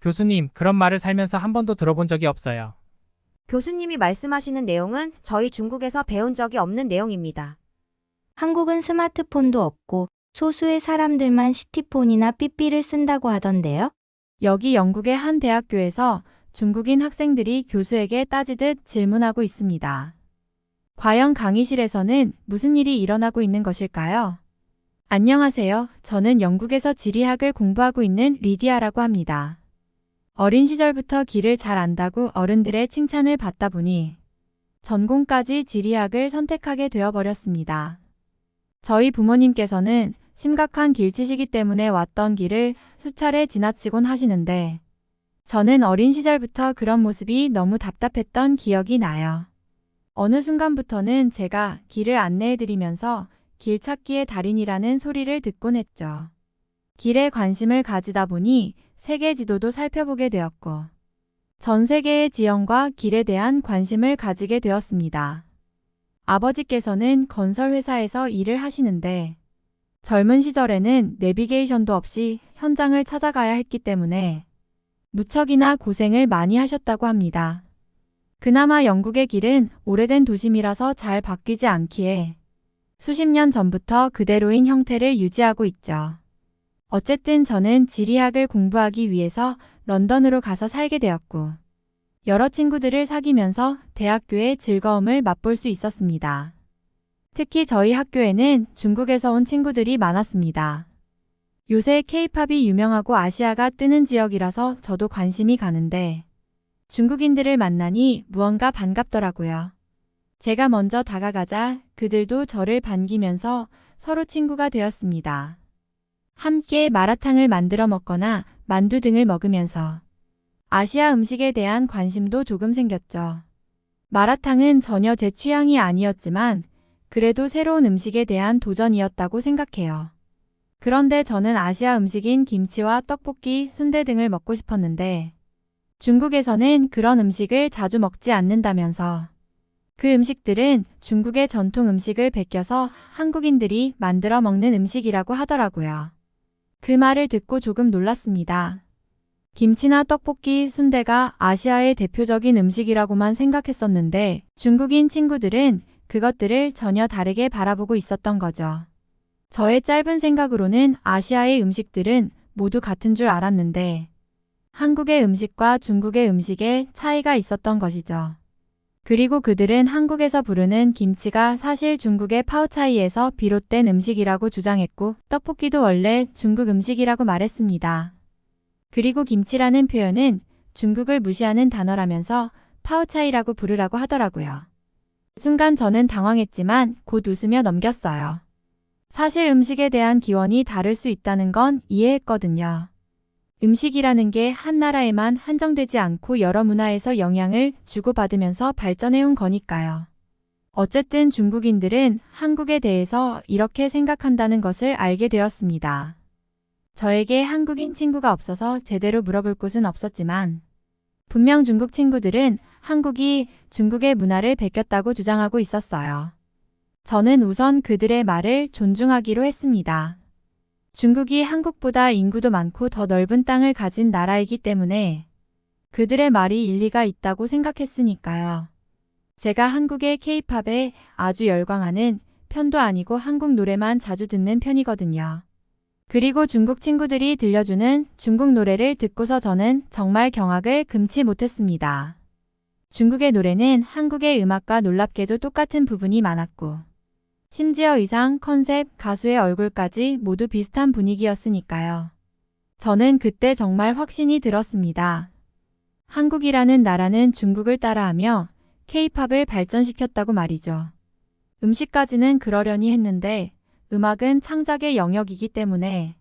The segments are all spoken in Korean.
교수님, 그런 말을 살면서 한 번도 들어본 적이 없어요. 교수님이 말씀하시는 내용은 저희 중국에서 배운 적이 없는 내용입니다. 한국은 스마트폰도 없고 소수의 사람들만 시티폰이나 삐삐를 쓴다고 하던데요. 여기 영국의 한 대학교에서 중국인 학생들이 교수에게 따지듯 질문하고 있습니다. 과연 강의실에서는 무슨 일이 일어나고 있는 것일까요? 안녕하세요. 저는 영국에서 지리학을 공부하고 있는 리디아라고 합니다. 어린 시절부터 길을 잘 안다고 어른들의 칭찬을 받다 보니 전공까지 지리학을 선택하게 되어버렸습니다. 저희 부모님께서는 심각한 길치시기 때문에 왔던 길을 수차례 지나치곤 하시는데 저는 어린 시절부터 그런 모습이 너무 답답했던 기억이 나요. 어느 순간부터는 제가 길을 안내해드리면서 길 찾기의 달인이라는 소리를 듣곤 했죠. 길에 관심을 가지다 보니 세계 지도도 살펴보게 되었고 전 세계의 지형과 길에 대한 관심을 가지게 되었습니다. 아버지께서는 건설회사에서 일을 하시는데 젊은 시절에는 내비게이션도 없이 현장을 찾아가야 했기 때문에 무척이나 고생을 많이 하셨다고 합니다. 그나마 영국의 길은 오래된 도심이라서 잘 바뀌지 않기에 수십 년 전부터 그대로인 형태를 유지하고 있죠. 어쨌든 저는 지리학을 공부하기 위해서 런던으로 가서 살게 되었고 여러 친구들을 사귀면서 대학교의 즐거움을 맛볼 수 있었습니다. 특히 저희 학교에는 중국에서 온 친구들이 많았습니다. 요새 K-팝이 유명하고 아시아가 뜨는 지역이라서 저도 관심이 가는데 중국인들을 만나니 무언가 반갑더라고요. 제가 먼저 다가가자 그들도 저를 반기면서 서로 친구가 되었습니다. 함께 마라탕을 만들어 먹거나 만두 등을 먹으면서 아시아 음식에 대한 관심도 조금 생겼죠. 마라탕은 전혀 제 취향이 아니었지만 그래도 새로운 음식에 대한 도전이었다고 생각해요. 그런데 저는 아시아 음식인 김치와 떡볶이, 순대 등을 먹고 싶었는데 중국에서는 그런 음식을 자주 먹지 않는다면서 그 음식들은 중국의 전통 음식을 베껴서 한국인들이 만들어 먹는 음식이라고 하더라고요. 그 말을 듣고 조금 놀랐습니다. 김치나 떡볶이, 순대가 아시아의 대표적인 음식이라고만 생각했었는데 중국인 친구들은 그것들을 전혀 다르게 바라보고 있었던 거죠. 저의 짧은 생각으로는 아시아의 음식들은 모두 같은 줄 알았는데 한국의 음식과 중국의 음식에 차이가 있었던 것이죠. 그리고 그들은 한국에서 부르는 김치가 사실 중국의 파오차이에서 비롯된 음식이라고 주장했고 떡볶이도 원래 중국 음식이라고 말했습니다. 그리고 김치라는 표현은 중국을 무시하는 단어라면서 파오차이라고 부르라고 하더라고요. 순간 저는 당황했지만 곧 웃으며 넘겼어요. 사실 음식에 대한 기원이 다를 수 있다는 건 이해했거든요. 음식이라는 게 한 나라에만 한정되지 않고 여러 문화에서 영향을 주고받으면서 발전해온 거니까요. 어쨌든 중국인들은 한국에 대해서 이렇게 생각한다는 것을 알게 되었습니다. 저에게 한국인 친구가 없어서 제대로 물어볼 곳은 없었지만 분명 중국 친구들은 한국이 중국의 문화를 베꼈다고 주장하고 있었어요. 저는 우선 그들의 말을 존중하기로 했습니다. 중국이 한국보다 인구도 많고 더 넓은 땅을 가진 나라이기 때문에 그들의 말이 일리가 있다고 생각했으니까요. 제가 한국의 K-팝에 아주 열광하는 편도 아니고 한국 노래만 자주 듣는 편이거든요. 그리고 중국 친구들이 들려주는 중국 노래를 듣고서 저는 정말 경악을 금치 못했습니다. 중국의 노래는 한국의 음악과 놀랍게도 똑같은 부분이 많았고 심지어 의상, 컨셉, 가수의 얼굴까지 모두 비슷한 분위기였으니까요. 저는 그때 정말 확신이 들었습니다. 한국이라는 나라는 중국을 따라하며 K-팝을 발전시켰다고 말이죠. 음식까지는 그러려니 했는데 음악은 창작의 영역이기 때문에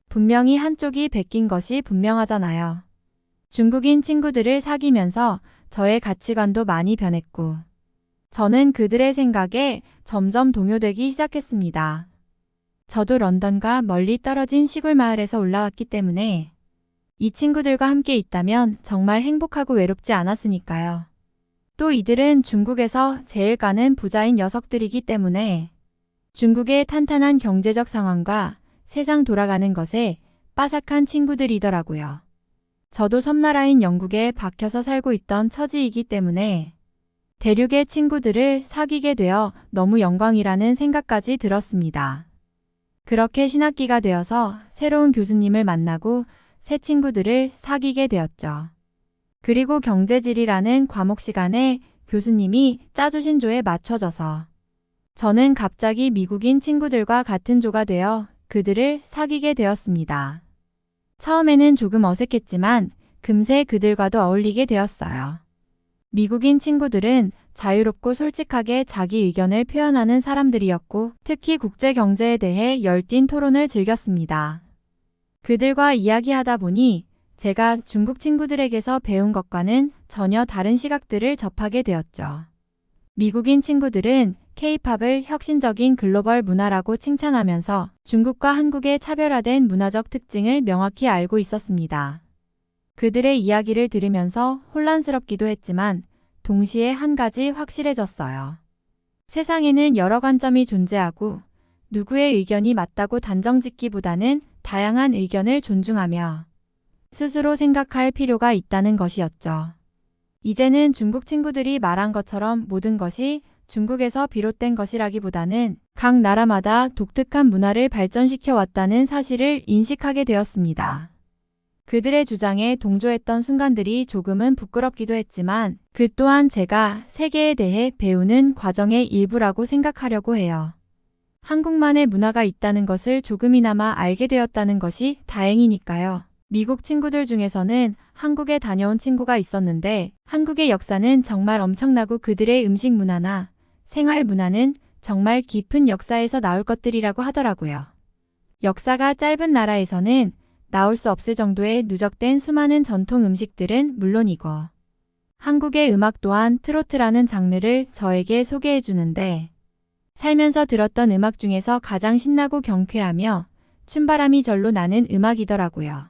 분명히 한쪽이 베낀 것이 분명하잖아요. 중국인 친구들을 사귀면서 저의 가치관도 많이 변했고 저는 그들의 생각에 점점 동요되기 시작했습니다. 저도 런던과 멀리 떨어진 시골 마을에서 올라왔기 때문에 이 친구들과 함께 있다면 정말 행복하고 외롭지 않았으니까요. 또 이들은 중국에서 제일 가는 부자인 녀석들이기 때문에 중국의 탄탄한 경제적 상황과 세상 돌아가는 것에 빠삭한 친구들이더라고요. 저도 섬나라인 영국에 박혀서 살고 있던 처지이기 때문에 대륙의 친구들을 사귀게 되어 너무 영광이라는 생각까지 들었습니다. 그렇게 신학기가 되어서 새로운 교수님을 만나고 새 친구들을 사귀게 되었죠. 그리고 경제지리라는 과목 시간에 교수님이 짜주신 조에 맞춰져서 저는 갑자기 미국인 친구들과 같은 조가 되어 그들을 사귀게 되었습니다. 처음에는 조금 어색했지만 금세 그들과도 어울리게 되었어요. 미국인 친구들은 자유롭고 솔직하게 자기 의견을 표현하는 사람들이었고 특히 국제 경제에 대해 열띤 토론을 즐겼습니다. 그들과 이야기하다 보니 제가 중국 친구들에게서 배운 것과는 전혀 다른 시각들을 접하게 되었죠. 미국인 친구들은 K-팝을 혁신적인 글로벌 문화라고 칭찬하면서 중국과 한국의 차별화된 문화적 특징을 명확히 알고 있었습니다. 그들의 이야기를 들으면서 혼란스럽기도 했지만 동시에 한 가지 확실해졌어요. 세상에는 여러 관점이 존재하고 누구의 의견이 맞다고 단정짓기보다는 다양한 의견을 존중하며 스스로 생각할 필요가 있다는 것이었죠. 이제는 중국 친구들이 말한 것처럼 모든 것이 중국에서 비롯된 것이라기보다는 각 나라마다 독특한 문화를 발전시켜 왔다는 사실을 인식하게 되었습니다. 그들의 주장에 동조했던 순간들이 조금은 부끄럽기도 했지만 그 또한 제가 세계에 대해 배우는 과정의 일부라고 생각하려고 해요. 한국만의 문화가 있다는 것을 조금이나마 알게 되었다는 것이 다행이니까요. 미국 친구들 중에서는 한국에 다녀온 친구가 있었는데 한국의 역사는 정말 엄청나고 그들의 음식 문화나 생활 문화는 정말 깊은 역사에서 나올 것들이라고 하더라고요. 역사가 짧은 나라에서는 나올 수 없을 정도의 누적된 수많은 전통 음식들은 물론이고 한국의 음악 또한 트로트라는 장르를 저에게 소개해 주는데 살면서 들었던 음악 중에서 가장 신나고 경쾌하며 춤바람이 절로 나는 음악이더라고요.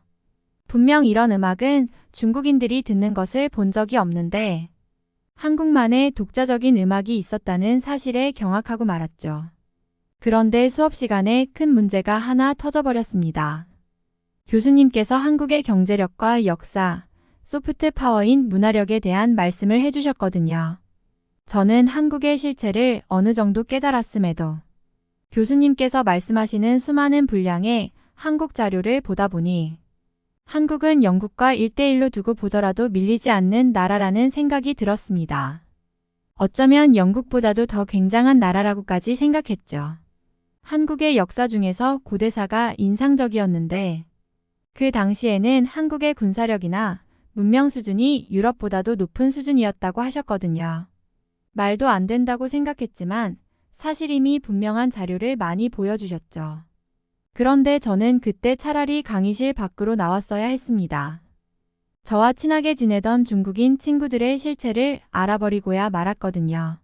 분명 이런 음악은 중국인들이 듣는 것을 본 적이 없는데 한국만의 독자적인 음악이 있었다는 사실에 경악하고 말았죠. 그런데 수업 시간에 큰 문제가 하나 터져버렸습니다. 교수님께서 한국의 경제력과 역사, 소프트 파워인 문화력에 대한 말씀을 해주셨거든요. 저는 한국의 실체를 어느 정도 깨달았음에도 교수님께서 말씀하시는 수많은 분량의 한국 자료를 보다 보니 한국은 영국과 1대1로 두고 보더라도 밀리지 않는 나라라는 생각이 들었습니다. 어쩌면 영국보다도 더 굉장한 나라라고까지 생각했죠. 한국의 역사 중에서 고대사가 인상적이었는데 그 당시에는 한국의 군사력이나 문명 수준이 유럽보다도 높은 수준이었다고 하셨거든요. 말도 안 된다고 생각했지만 사실임이 분명한 자료를 많이 보여주셨죠. 그런데 저는 그때 차라리 강의실 밖으로 나왔어야 했습니다. 저와 친하게 지내던 중국인 친구들의 실체를 알아버리고야 말았거든요.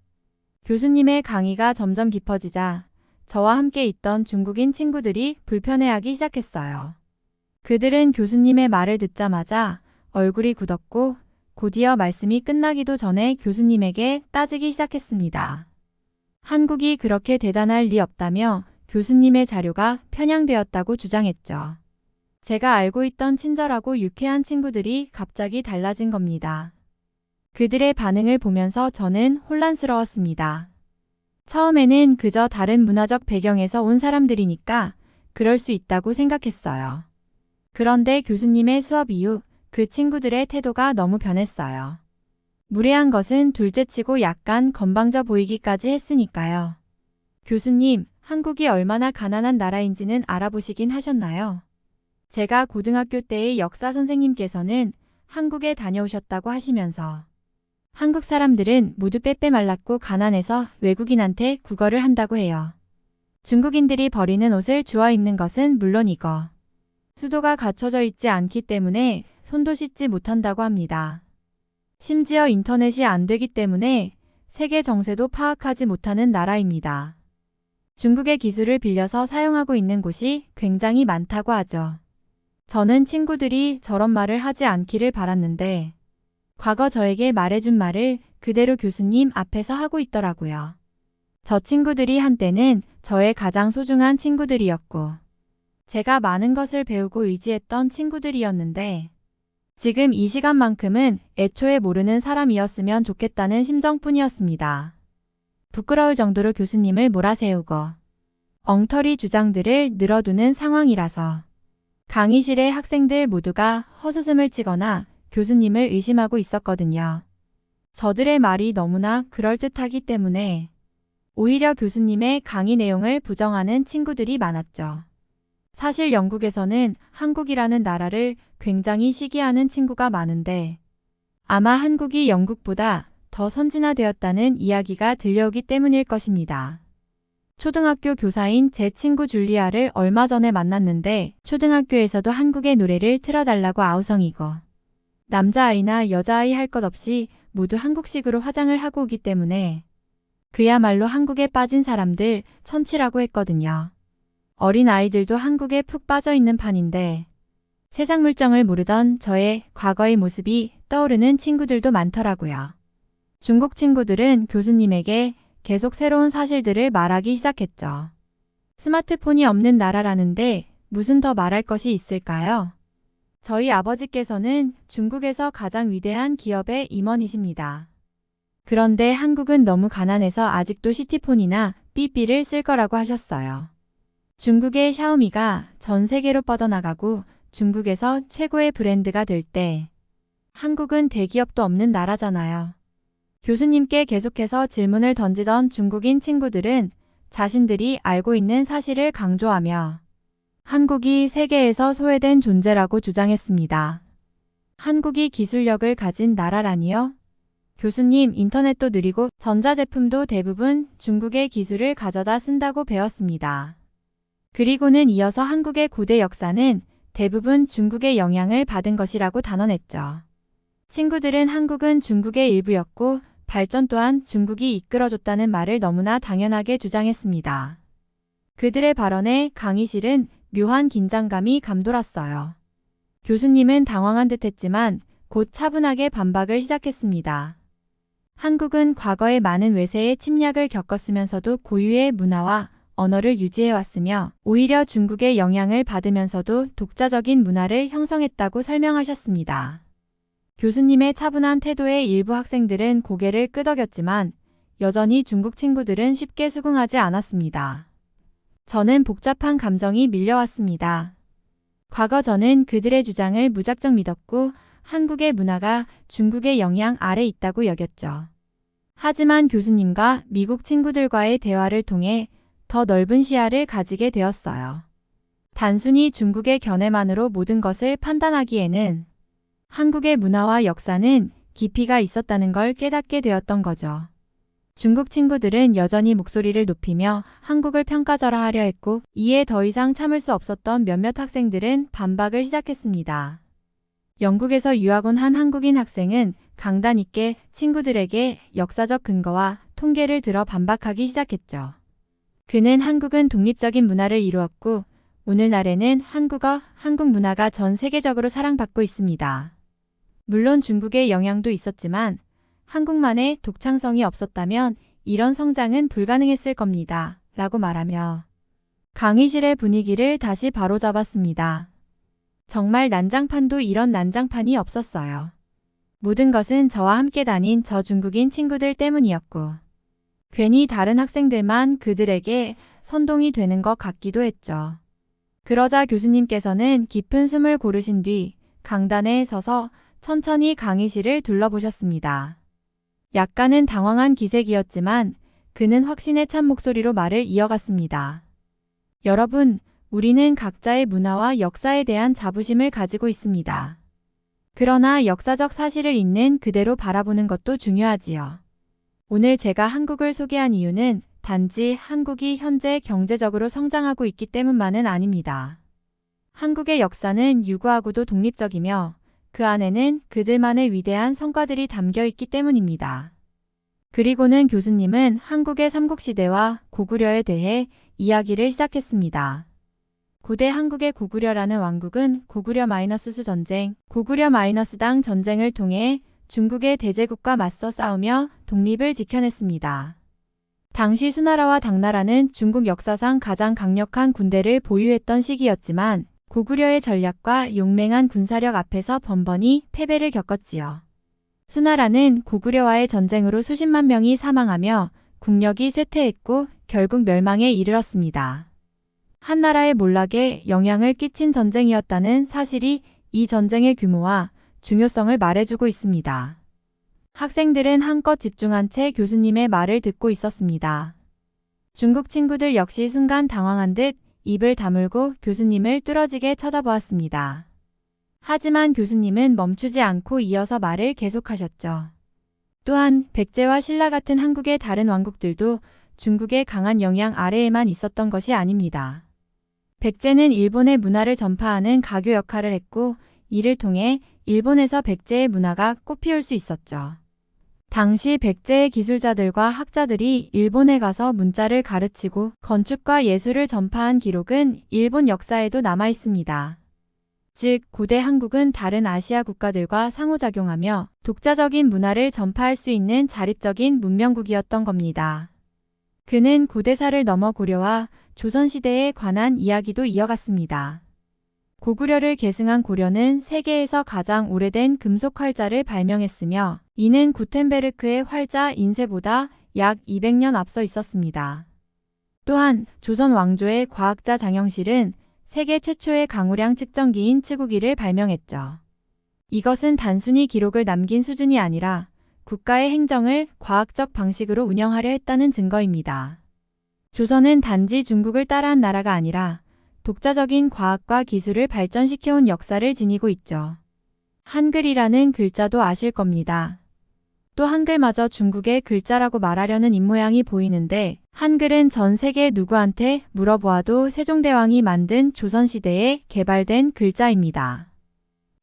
교수님의 강의가 점점 깊어지자 저와 함께 있던 중국인 친구들이 불편해하기 시작했어요. 그들은 교수님의 말을 듣자마자 얼굴이 굳었고 곧이어 말씀이 끝나기도 전에 교수님에게 따지기 시작했습니다. 한국이 그렇게 대단할 리 없다며 교수님의 자료가 편향되었다고 주장했죠. 제가 알고 있던 친절하고 유쾌한 친구들이 갑자기 달라진 겁니다. 그들의 반응을 보면서 저는 혼란스러웠습니다. 처음에는 그저 다른 문화적 배경에서 온 사람들이니까 그럴 수 있다고 생각했어요. 그런데 교수님의 수업 이후 그 친구들의 태도가 너무 변했어요. 무례한 것은 둘째치고 약간 건방져 보이기까지 했으니까요. 교수님, 한국이 얼마나 가난한 나라인지는 알아보시긴 하셨나요? 제가 고등학교 때의 역사 선생님께서는 한국에 다녀오셨다고 하시면서 한국 사람들은 모두 빼빼 말랐고 가난해서 외국인한테 구걸을 한다고 해요. 중국인들이 버리는 옷을 주워 입는 것은 물론이고 수도가 갖춰져 있지 않기 때문에 손도 씻지 못한다고 합니다. 심지어 인터넷이 안 되기 때문에 세계 정세도 파악하지 못하는 나라입니다. 중국의 기술을 빌려서 사용하고 있는 곳이 굉장히 많다고 하죠. 저는 친구들이 저런 말을 하지 않기를 바랐는데 과거 저에게 말해준 말을 그대로 교수님 앞에서 하고 있더라고요. 저 친구들이 한때는 저의 가장 소중한 친구들이었고 제가 많은 것을 배우고 의지했던 친구들이었는데 지금 이 시간만큼은 애초에 모르는 사람이었으면 좋겠다는 심정뿐이었습니다. 부끄러울 정도로 교수님을 몰아세우고 엉터리 주장들을 늘어두는 상황이라서 강의실의 학생들 모두가 헛웃음을 치거나 교수님을 의심하고 있었거든요. 저들의 말이 너무나 그럴듯하기 때문에 오히려 교수님의 강의 내용을 부정하는 친구들이 많았죠. 사실 영국에서는 한국이라는 나라를 굉장히 시기하는 친구가 많은데 아마 한국이 영국보다 더 선진화되었다는 이야기가 들려오기 때문일 것입니다. 초등학교 교사인 제 친구 줄리아를 얼마 전에 만났는데 초등학교에서도 한국의 노래를 틀어달라고 아우성이고 남자아이나 여자아이 할 것 없이 모두 한국식으로 화장을 하고 오기 때문에 그야말로 한국에 빠진 사람들 천치라고 했거든요. 어린 아이들도 한국에 푹 빠져 있는 판인데 세상 물정을 모르던 저의 과거의 모습이 떠오르는 친구들도 많더라고요. 중국 친구들은 교수님에게 계속 새로운 사실들을 말하기 시작했죠. 스마트폰이 없는 나라라는데 무슨 더 말할 것이 있을까요? 저희 아버지께서는 중국에서 가장 위대한 기업의 임원이십니다. 그런데 한국은 너무 가난해서 아직도 시티폰이나 삐삐를 쓸 거라고 하셨어요. 중국의 샤오미가 전 세계로 뻗어나가고 중국에서 최고의 브랜드가 될 때 한국은 대기업도 없는 나라잖아요. 교수님께 계속해서 질문을 던지던 중국인 친구들은 자신들이 알고 있는 사실을 강조하며 한국이 세계에서 소외된 존재라고 주장했습니다. 한국이 기술력을 가진 나라라니요? 교수님, 인터넷도 느리고 전자제품도 대부분 중국의 기술을 가져다 쓴다고 배웠습니다. 그리고는 이어서 한국의 고대 역사는 대부분 중국의 영향을 받은 것이라고 단언했죠. 친구들은 한국은 중국의 일부였고 발전 또한 중국이 이끌어줬다는 말을 너무나 당연하게 주장했습니다. 그들의 발언에 강의실은 묘한 긴장감이 감돌았어요. 교수님은 당황한 듯 했지만 곧 차분하게 반박을 시작했습니다. 한국은 과거에 많은 외세의 침략을 겪었으면서도 고유의 문화와 언어를 유지해왔으며 오히려 중국의 영향을 받으면서도 독자적인 문화를 형성했다고 설명하셨습니다. 교수님의 차분한 태도에 일부 학생들은 고개를 끄덕였지만 여전히 중국 친구들은 쉽게 수긍하지 않았습니다. 저는 복잡한 감정이 밀려왔습니다. 과거 저는 그들의 주장을 무작정 믿었고 한국의 문화가 중국의 영향 아래 있다고 여겼죠. 하지만 교수님과 미국 친구들과의 대화를 통해 더 넓은 시야를 가지게 되었어요. 단순히 중국의 견해만으로 모든 것을 판단하기에는 한국의 문화와 역사는 깊이가 있었다는 걸 깨닫게 되었던 거죠. 중국 친구들은 여전히 목소리를 높이며 한국을 평가절하 하려 했고 이에 더 이상 참을 수 없었던 몇몇 학생들은 반박을 시작했습니다. 영국에서 유학 온 한 한국인 학생은 강단 있게 친구들에게 역사적 근거와 통계를 들어 반박하기 시작했죠. 그는 한국은 독립적인 문화를 이루었고 오늘날에는 한국어, 한국 문화가 전 세계적으로 사랑받고 있습니다. 물론 중국의 영향도 있었지만 한국만의 독창성이 없었다면 이런 성장은 불가능했을 겁니다. 라고 말하며 강의실의 분위기를 다시 바로잡았습니다. 정말 난장판도 이런 난장판이 없었어요. 모든 것은 저와 함께 다닌 저 중국인 친구들 때문이었고 괜히 다른 학생들만 그들에게 선동이 되는 것 같기도 했죠. 그러자 교수님께서는 깊은 숨을 고르신 뒤 강단에 서서 천천히 강의실을 둘러보셨습니다. 약간은 당황한 기색이었지만 그는 확신에 찬 목소리로 말을 이어갔습니다. 여러분, 우리는 각자의 문화와 역사에 대한 자부심을 가지고 있습니다. 그러나 역사적 사실을 있는 그대로 바라보는 것도 중요하지요. 오늘 제가 한국을 소개한 이유는 단지 한국이 현재 경제적으로 성장하고 있기 때문만은 아닙니다. 한국의 역사는 유구하고도 독립적이며 그 안에는 그들만의 위대한 성과들이 담겨 있기 때문입니다. 그리고는 교수님은 한국의 삼국시대와 고구려에 대해 이야기를 시작했습니다. 고대 한국의 고구려라는 왕국은 고구려-수 전쟁, 고구려-당 전쟁을 통해 중국의 대제국과 맞서 싸우며 독립을 지켜냈습니다. 당시 수나라와 당나라는 중국 역사상 가장 강력한 군대를 보유했던 시기였지만 고구려의 전략과 용맹한 군사력 앞에서 번번이 패배를 겪었지요. 수나라는 고구려와의 전쟁으로 수십만 명이 사망하며 국력이 쇠퇴했고 결국 멸망에 이르렀습니다. 한나라의 몰락에 영향을 끼친 전쟁이었다는 사실이 이 전쟁의 규모와 중요성을 말해주고 있습니다. 학생들은 한껏 집중한 채 교수님의 말을 듣고 있었습니다. 중국 친구들 역시 순간 당황한 듯 입을 다물고 교수님을 뚫어지게 쳐다보았습니다. 하지만 교수님은 멈추지 않고 이어서 말을 계속하셨죠. 또한 백제와 신라 같은 한국의 다른 왕국들도 중국의 강한 영향 아래에만 있었던 것이 아닙니다. 백제는 일본의 문화를 전파하는 가교 역할을 했고 이를 통해 일본에서 백제의 문화가 꽃피울 수 있었죠. 당시 백제의 기술자들과 학자들이 일본에 가서 문자를 가르치고 건축과 예술을 전파한 기록은 일본 역사에도 남아 있습니다. 즉, 고대 한국은 다른 아시아 국가들과 상호작용하며 독자적인 문화를 전파할 수 있는 자립적인 문명국이었던 겁니다. 그는 고대사를 넘어 고려와 조선시대에 관한 이야기도 이어갔습니다. 고구려를 계승한 고려는 세계에서 가장 오래된 금속 활자를 발명했으며 이는 구텐베르크의 활자 인쇄보다 약 200년 앞서 있었습니다. 또한 조선 왕조의 과학자 장영실은 세계 최초의 강우량 측정기인 츠구기를 발명했죠. 이것은 단순히 기록을 남긴 수준이 아니라 국가의 행정을 과학적 방식으로 운영하려 했다는 증거입니다. 조선은 단지 중국을 따라한 나라가 아니라 독자적인 과학과 기술을 발전시켜온 역사를 지니고 있죠. 한글이라는 글자도 아실 겁니다. 또 한글마저 중국의 글자라고 말하려는 입모양이 보이는데 한글은 전 세계 누구한테 물어보아도 세종대왕이 만든 조선시대에 개발된 글자입니다.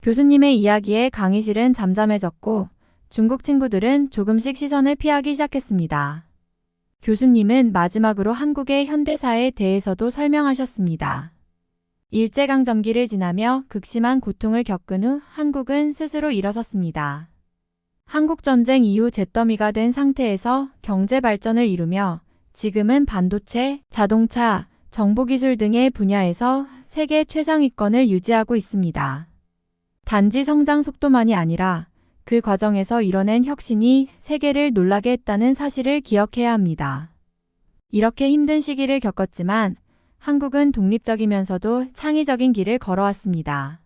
교수님의 이야기에 강의실은 잠잠해졌고 중국 친구들은 조금씩 시선을 피하기 시작했습니다. 교수님은 마지막으로 한국의 현대사에 대해서도 설명하셨습니다. 일제강점기를 지나며 극심한 고통을 겪은 후 한국은 스스로 일어섰습니다. 한국전쟁 이후 잿더미가 된 상태에서 경제 발전을 이루며 지금은 반도체, 자동차, 정보기술 등의 분야에서 세계 최상위권을 유지하고 있습니다. 단지 성장 속도만이 아니라 그 과정에서 이뤄낸 혁신이 세계를 놀라게 했다는 사실을 기억해야 합니다. 이렇게 힘든 시기를 겪었지만 한국은 독립적이면서도 창의적인 길을 걸어왔습니다.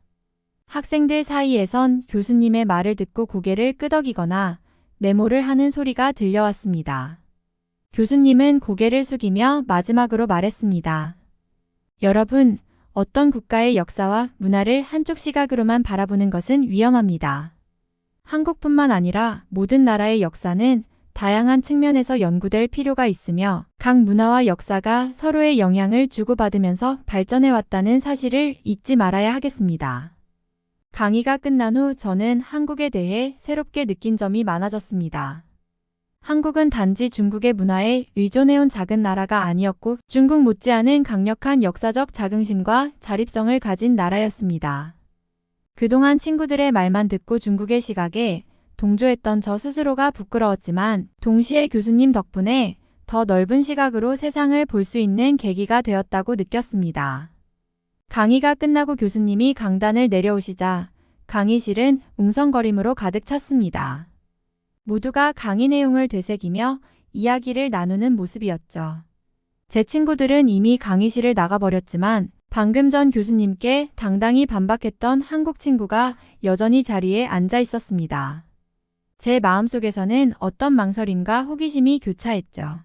학생들 사이에선 교수님의 말을 듣고 고개를 끄덕이거나 메모를 하는 소리가 들려왔습니다. 교수님은 고개를 숙이며 마지막으로 말했습니다. 여러분, 어떤 국가의 역사와 문화를 한쪽 시각으로만 바라보는 것은 위험합니다. 한국뿐만 아니라 모든 나라의 역사는 다양한 측면에서 연구될 필요가 있으며 각 문화와 역사가 서로의 영향을 주고받으면서 발전해왔다는 사실을 잊지 말아야 하겠습니다. 강의가 끝난 후 저는 한국에 대해 새롭게 느낀 점이 많아졌습니다. 한국은 단지 중국의 문화에 의존해온 작은 나라가 아니었고 중국 못지않은 강력한 역사적 자긍심과 자립성을 가진 나라였습니다. 그동안 친구들의 말만 듣고 중국의 시각에 동조했던 저 스스로가 부끄러웠지만 동시에 교수님 덕분에 더 넓은 시각으로 세상을 볼 수 있는 계기가 되었다고 느꼈습니다. 강의가 끝나고 교수님이 강단을 내려오시자 강의실은 웅성거림으로 가득 찼습니다. 모두가 강의 내용을 되새기며 이야기를 나누는 모습이었죠. 제 친구들은 이미 강의실을 나가버렸지만 방금 전 교수님께 당당히 반박했던 한국 친구가 여전히 자리에 앉아 있었습니다. 제 마음속에서는 어떤 망설임과 호기심이 교차했죠.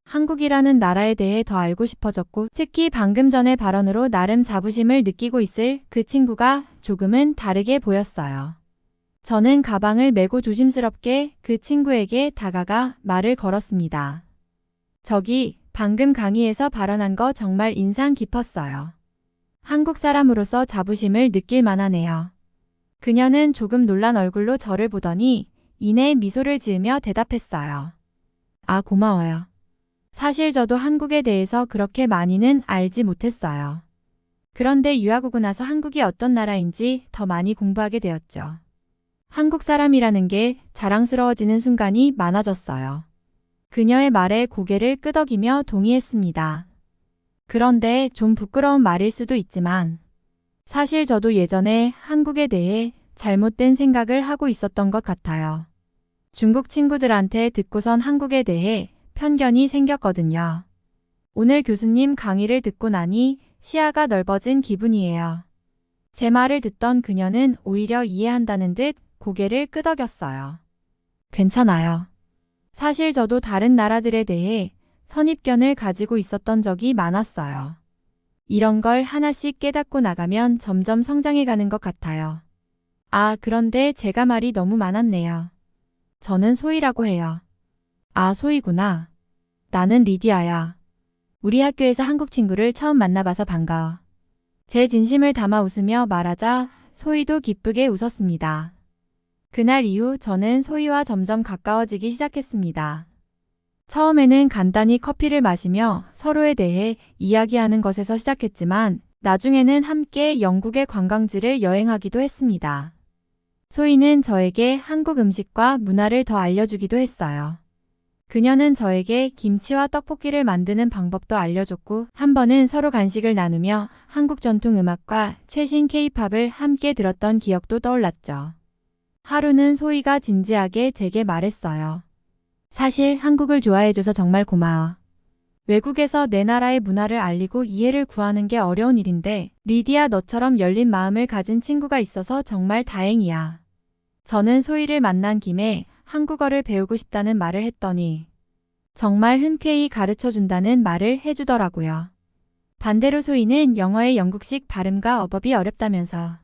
한국이라는 나라에 대해 더 알고 싶어졌고 특히 방금 전의 발언으로 나름 자부심을 느끼고 있을 그 친구가 조금은 다르게 보였어요. 저는 가방을 메고 조심스럽게 그 친구에게 다가가 말을 걸었습니다. 저기, 방금 강의에서 발언한 거 정말 인상 깊었어요. 한국 사람으로서 자부심을 느낄 만하네요. 그녀는 조금 놀란 얼굴로 저를 보더니 이내 미소를 지으며 대답했어요. 아, 고마워요. 사실 저도 한국에 대해서 그렇게 많이는 알지 못했어요. 그런데 유학 오고 나서 한국이 어떤 나라인지 더 많이 공부하게 되었죠. 한국 사람이라는 게 자랑스러워지는 순간이 많아졌어요. 그녀의 말에 고개를 끄덕이며 동의했습니다. 그런데 좀 부끄러운 말일 수도 있지만 사실 저도 예전에 한국에 대해 잘못된 생각을 하고 있었던 것 같아요. 중국 친구들한테 듣고선 한국에 대해 편견이 생겼거든요. 오늘 교수님 강의를 듣고 나니 시야가 넓어진 기분이에요. 제 말을 듣던 그녀는 오히려 이해한다는 듯 고개를 끄덕였어요. 괜찮아요. 사실 저도 다른 나라들에 대해 선입견을 가지고 있었던 적이 많았어요. 이런 걸 하나씩 깨닫고 나가면 점점 성장해 가는 것 같아요. 아, 그런데 제가 말이 너무 많았네요. 저는 소희라고 해요. 아, 소희구나. 나는 리디아야. 우리 학교에서 한국 친구를 처음 만나봐서 반가워. 제 진심을 담아 웃으며 말하자 소희도 기쁘게 웃었습니다. 그날 이후 저는 소희와 점점 가까워지기 시작했습니다. 처음에는 간단히 커피를 마시며 서로에 대해 이야기하는 것에서 시작했지만 나중에는 함께 영국의 관광지를 여행하기도 했습니다. 소희는 저에게 한국 음식과 문화를 더 알려주기도 했어요. 그녀는 저에게 김치와 떡볶이를 만드는 방법도 알려줬고 한 번은 서로 간식을 나누며 한국 전통 음악과 최신 K-팝을 함께 들었던 기억도 떠올랐죠. 하루는 소희가 진지하게 제게 말했어요. 사실 한국을 좋아해줘서 정말 고마워. 외국에서 내 나라의 문화를 알리고 이해를 구하는 게 어려운 일인데 리디아 너처럼 열린 마음을 가진 친구가 있어서 정말 다행이야. 저는 소희를 만난 김에 한국어를 배우고 싶다는 말을 했더니 정말 흔쾌히 가르쳐준다는 말을 해주더라고요. 반대로 소희는 영어의 영국식 발음과 어법이 어렵다면서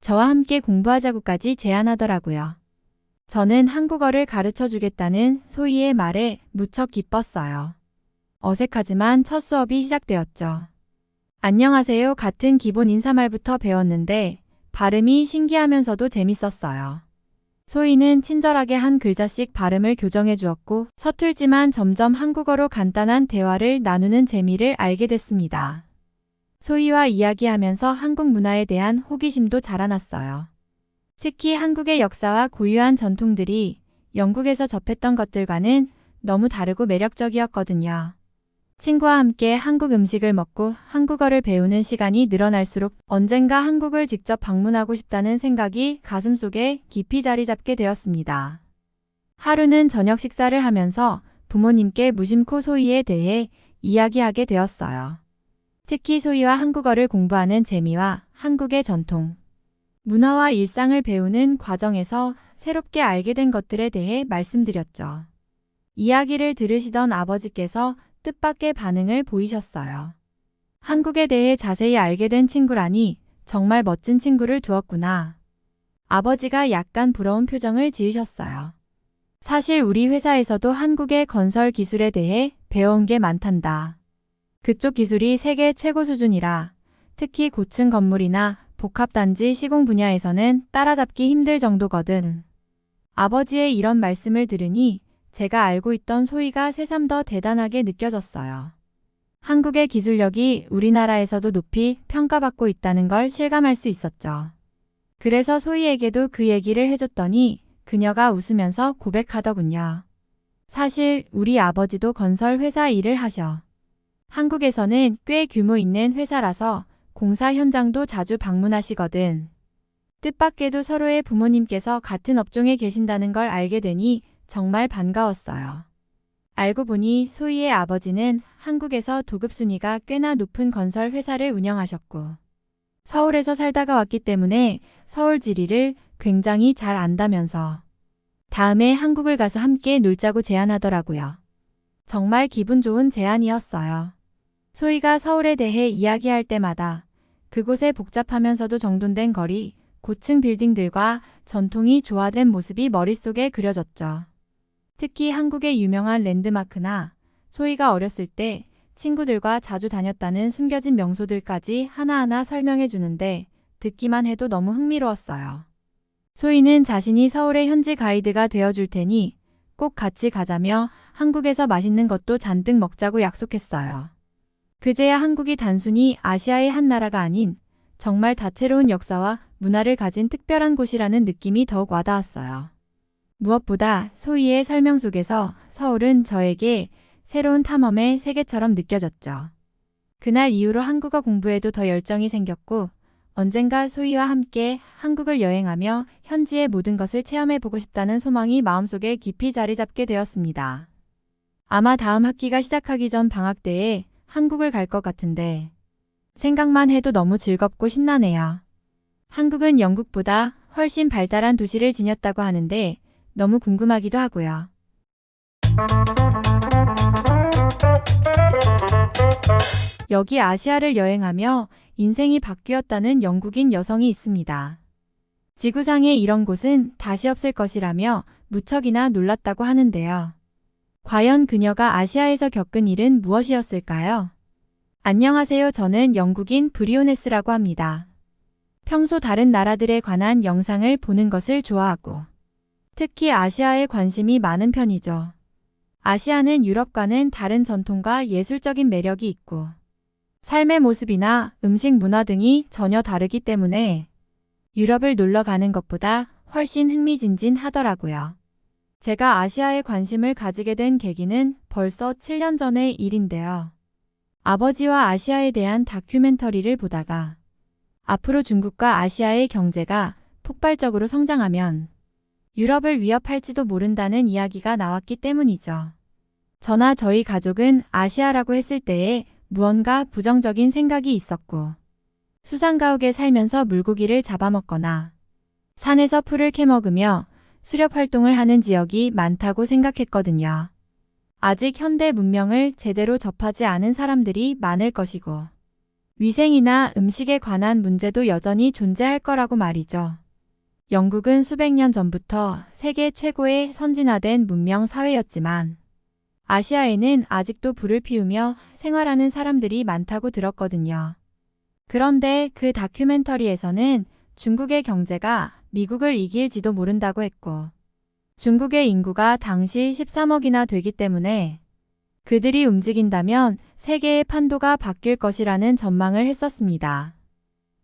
저와 함께 공부하자고까지 제안하더라고요. 저는 한국어를 가르쳐주겠다는 소희의 말에 무척 기뻤어요. 어색하지만 첫 수업이 시작되었죠. 안녕하세요 같은 기본 인사말부터 배웠는데 발음이 신기하면서도 재밌었어요. 소희는 친절하게 한 글자씩 발음을 교정해 주었고 서툴지만 점점 한국어로 간단한 대화를 나누는 재미를 알게 됐습니다. 소희와 이야기하면서 한국 문화에 대한 호기심도 자라났어요. 특히 한국의 역사와 고유한 전통들이 영국에서 접했던 것들과는 너무 다르고 매력적이었거든요. 친구와 함께 한국 음식을 먹고 한국어를 배우는 시간이 늘어날수록 언젠가 한국을 직접 방문하고 싶다는 생각이 가슴속에 깊이 자리 잡게 되었습니다. 하루는 저녁 식사를 하면서 부모님께 무심코 소희에 대해 이야기하게 되었어요. 특히 소희와 한국어를 공부하는 재미와 한국의 전통, 문화와 일상을 배우는 과정에서 새롭게 알게 된 것들에 대해 말씀드렸죠. 이야기를 들으시던 아버지께서 뜻밖의 반응을 보이셨어요. 한국에 대해 자세히 알게 된 친구라니 정말 멋진 친구를 두었구나. 아버지가 약간 부러운 표정을 지으셨어요. 사실 우리 회사에서도 한국의 건설 기술에 대해 배워온 게 많단다. 그쪽 기술이 세계 최고 수준이라 특히 고층 건물이나 복합단지 시공 분야에서는 따라잡기 힘들 정도거든. 아버지의 이런 말씀을 들으니 제가 알고 있던 소희가 새삼 더 대단하게 느껴졌어요. 한국의 기술력이 우리나라에서도 높이 평가받고 있다는 걸 실감할 수 있었죠. 그래서 소희에게도 그 얘기를 해줬더니 그녀가 웃으면서 고백하더군요. 사실 우리 아버지도 건설 회사 일을 하셔. 한국에서는 꽤 규모 있는 회사라서 공사 현장도 자주 방문하시거든. 뜻밖에도 서로의 부모님께서 같은 업종에 계신다는 걸 알게 되니 정말 반가웠어요. 알고 보니 소희의 아버지는 한국에서 도급 순위가 꽤나 높은 건설 회사를 운영하셨고 서울에서 살다가 왔기 때문에 서울 지리를 굉장히 잘 안다면서 다음에 한국을 가서 함께 놀자고 제안하더라고요. 정말 기분 좋은 제안이었어요. 소희가 서울에 대해 이야기할 때마다 그곳의 복잡하면서도 정돈된 거리, 고층 빌딩들과 전통이 조화된 모습이 머릿속에 그려졌죠. 특히 한국의 유명한 랜드마크나 소희가 어렸을 때 친구들과 자주 다녔다는 숨겨진 명소들까지 하나하나 설명해 주는데 듣기만 해도 너무 흥미로웠어요. 소희는 자신이 서울의 현지 가이드가 되어줄 테니 꼭 같이 가자며 한국에서 맛있는 것도 잔뜩 먹자고 약속했어요. 그제야 한국이 단순히 아시아의 한 나라가 아닌 정말 다채로운 역사와 문화를 가진 특별한 곳이라는 느낌이 더욱 와닿았어요. 무엇보다 소희의 설명 속에서 서울은 저에게 새로운 탐험의 세계처럼 느껴졌죠. 그날 이후로 한국어 공부에도 더 열정이 생겼고 언젠가 소희와 함께 한국을 여행하며 현지의 모든 것을 체험해보고 싶다는 소망이 마음속에 깊이 자리 잡게 되었습니다. 아마 다음 학기가 시작하기 전 방학 때에 한국을 갈 것 같은데 생각만 해도 너무 즐겁고 신나네요. 한국은 영국보다 훨씬 발달한 도시를 지녔다고 하는데 너무 궁금하기도 하고요. 여기 아시아를 여행하며 인생이 바뀌었다는 영국인 여성이 있습니다. 지구상에 이런 곳은 다시 없을 것이라며 무척이나 놀랐다고 하는데요. 과연 그녀가 아시아에서 겪은 일은 무엇이었을까요? 안녕하세요. 저는 영국인 브리오네스라고 합니다. 평소 다른 나라들에 관한 영상을 보는 것을 좋아하고 특히 아시아에 관심이 많은 편이죠. 아시아는 유럽과는 다른 전통과 예술적인 매력이 있고 삶의 모습이나 음식 문화 등이 전혀 다르기 때문에 유럽을 놀러 가는 것보다 훨씬 흥미진진하더라고요. 제가 아시아에 관심을 가지게 된 계기는 벌써 7년 전의 일인데요. 아버지와 아시아에 대한 다큐멘터리를 보다가 앞으로 중국과 아시아의 경제가 폭발적으로 성장하면 유럽을 위협할지도 모른다는 이야기가 나왔기 때문이죠. 저나 저희 가족은 아시아라고 했을 때에 무언가 부정적인 생각이 있었고 수상가옥에 살면서 물고기를 잡아먹거나 산에서 풀을 캐먹으며 수렵 활동을 하는 지역이 많다고 생각했거든요. 아직 현대 문명을 제대로 접하지 않은 사람들이 많을 것이고 위생이나 음식에 관한 문제도 여전히 존재할 거라고 말이죠. 영국은 수백 년 전부터 세계 최고의 선진화된 문명 사회였지만 아시아에는 아직도 불을 피우며 생활하는 사람들이 많다고 들었거든요. 그런데 그 다큐멘터리에서는 중국의 경제가 미국을 이길지도 모른다고 했고 중국의 인구가 당시 13억이나 되기 때문에 그들이 움직인다면 세계의 판도가 바뀔 것이라는 전망을 했었습니다.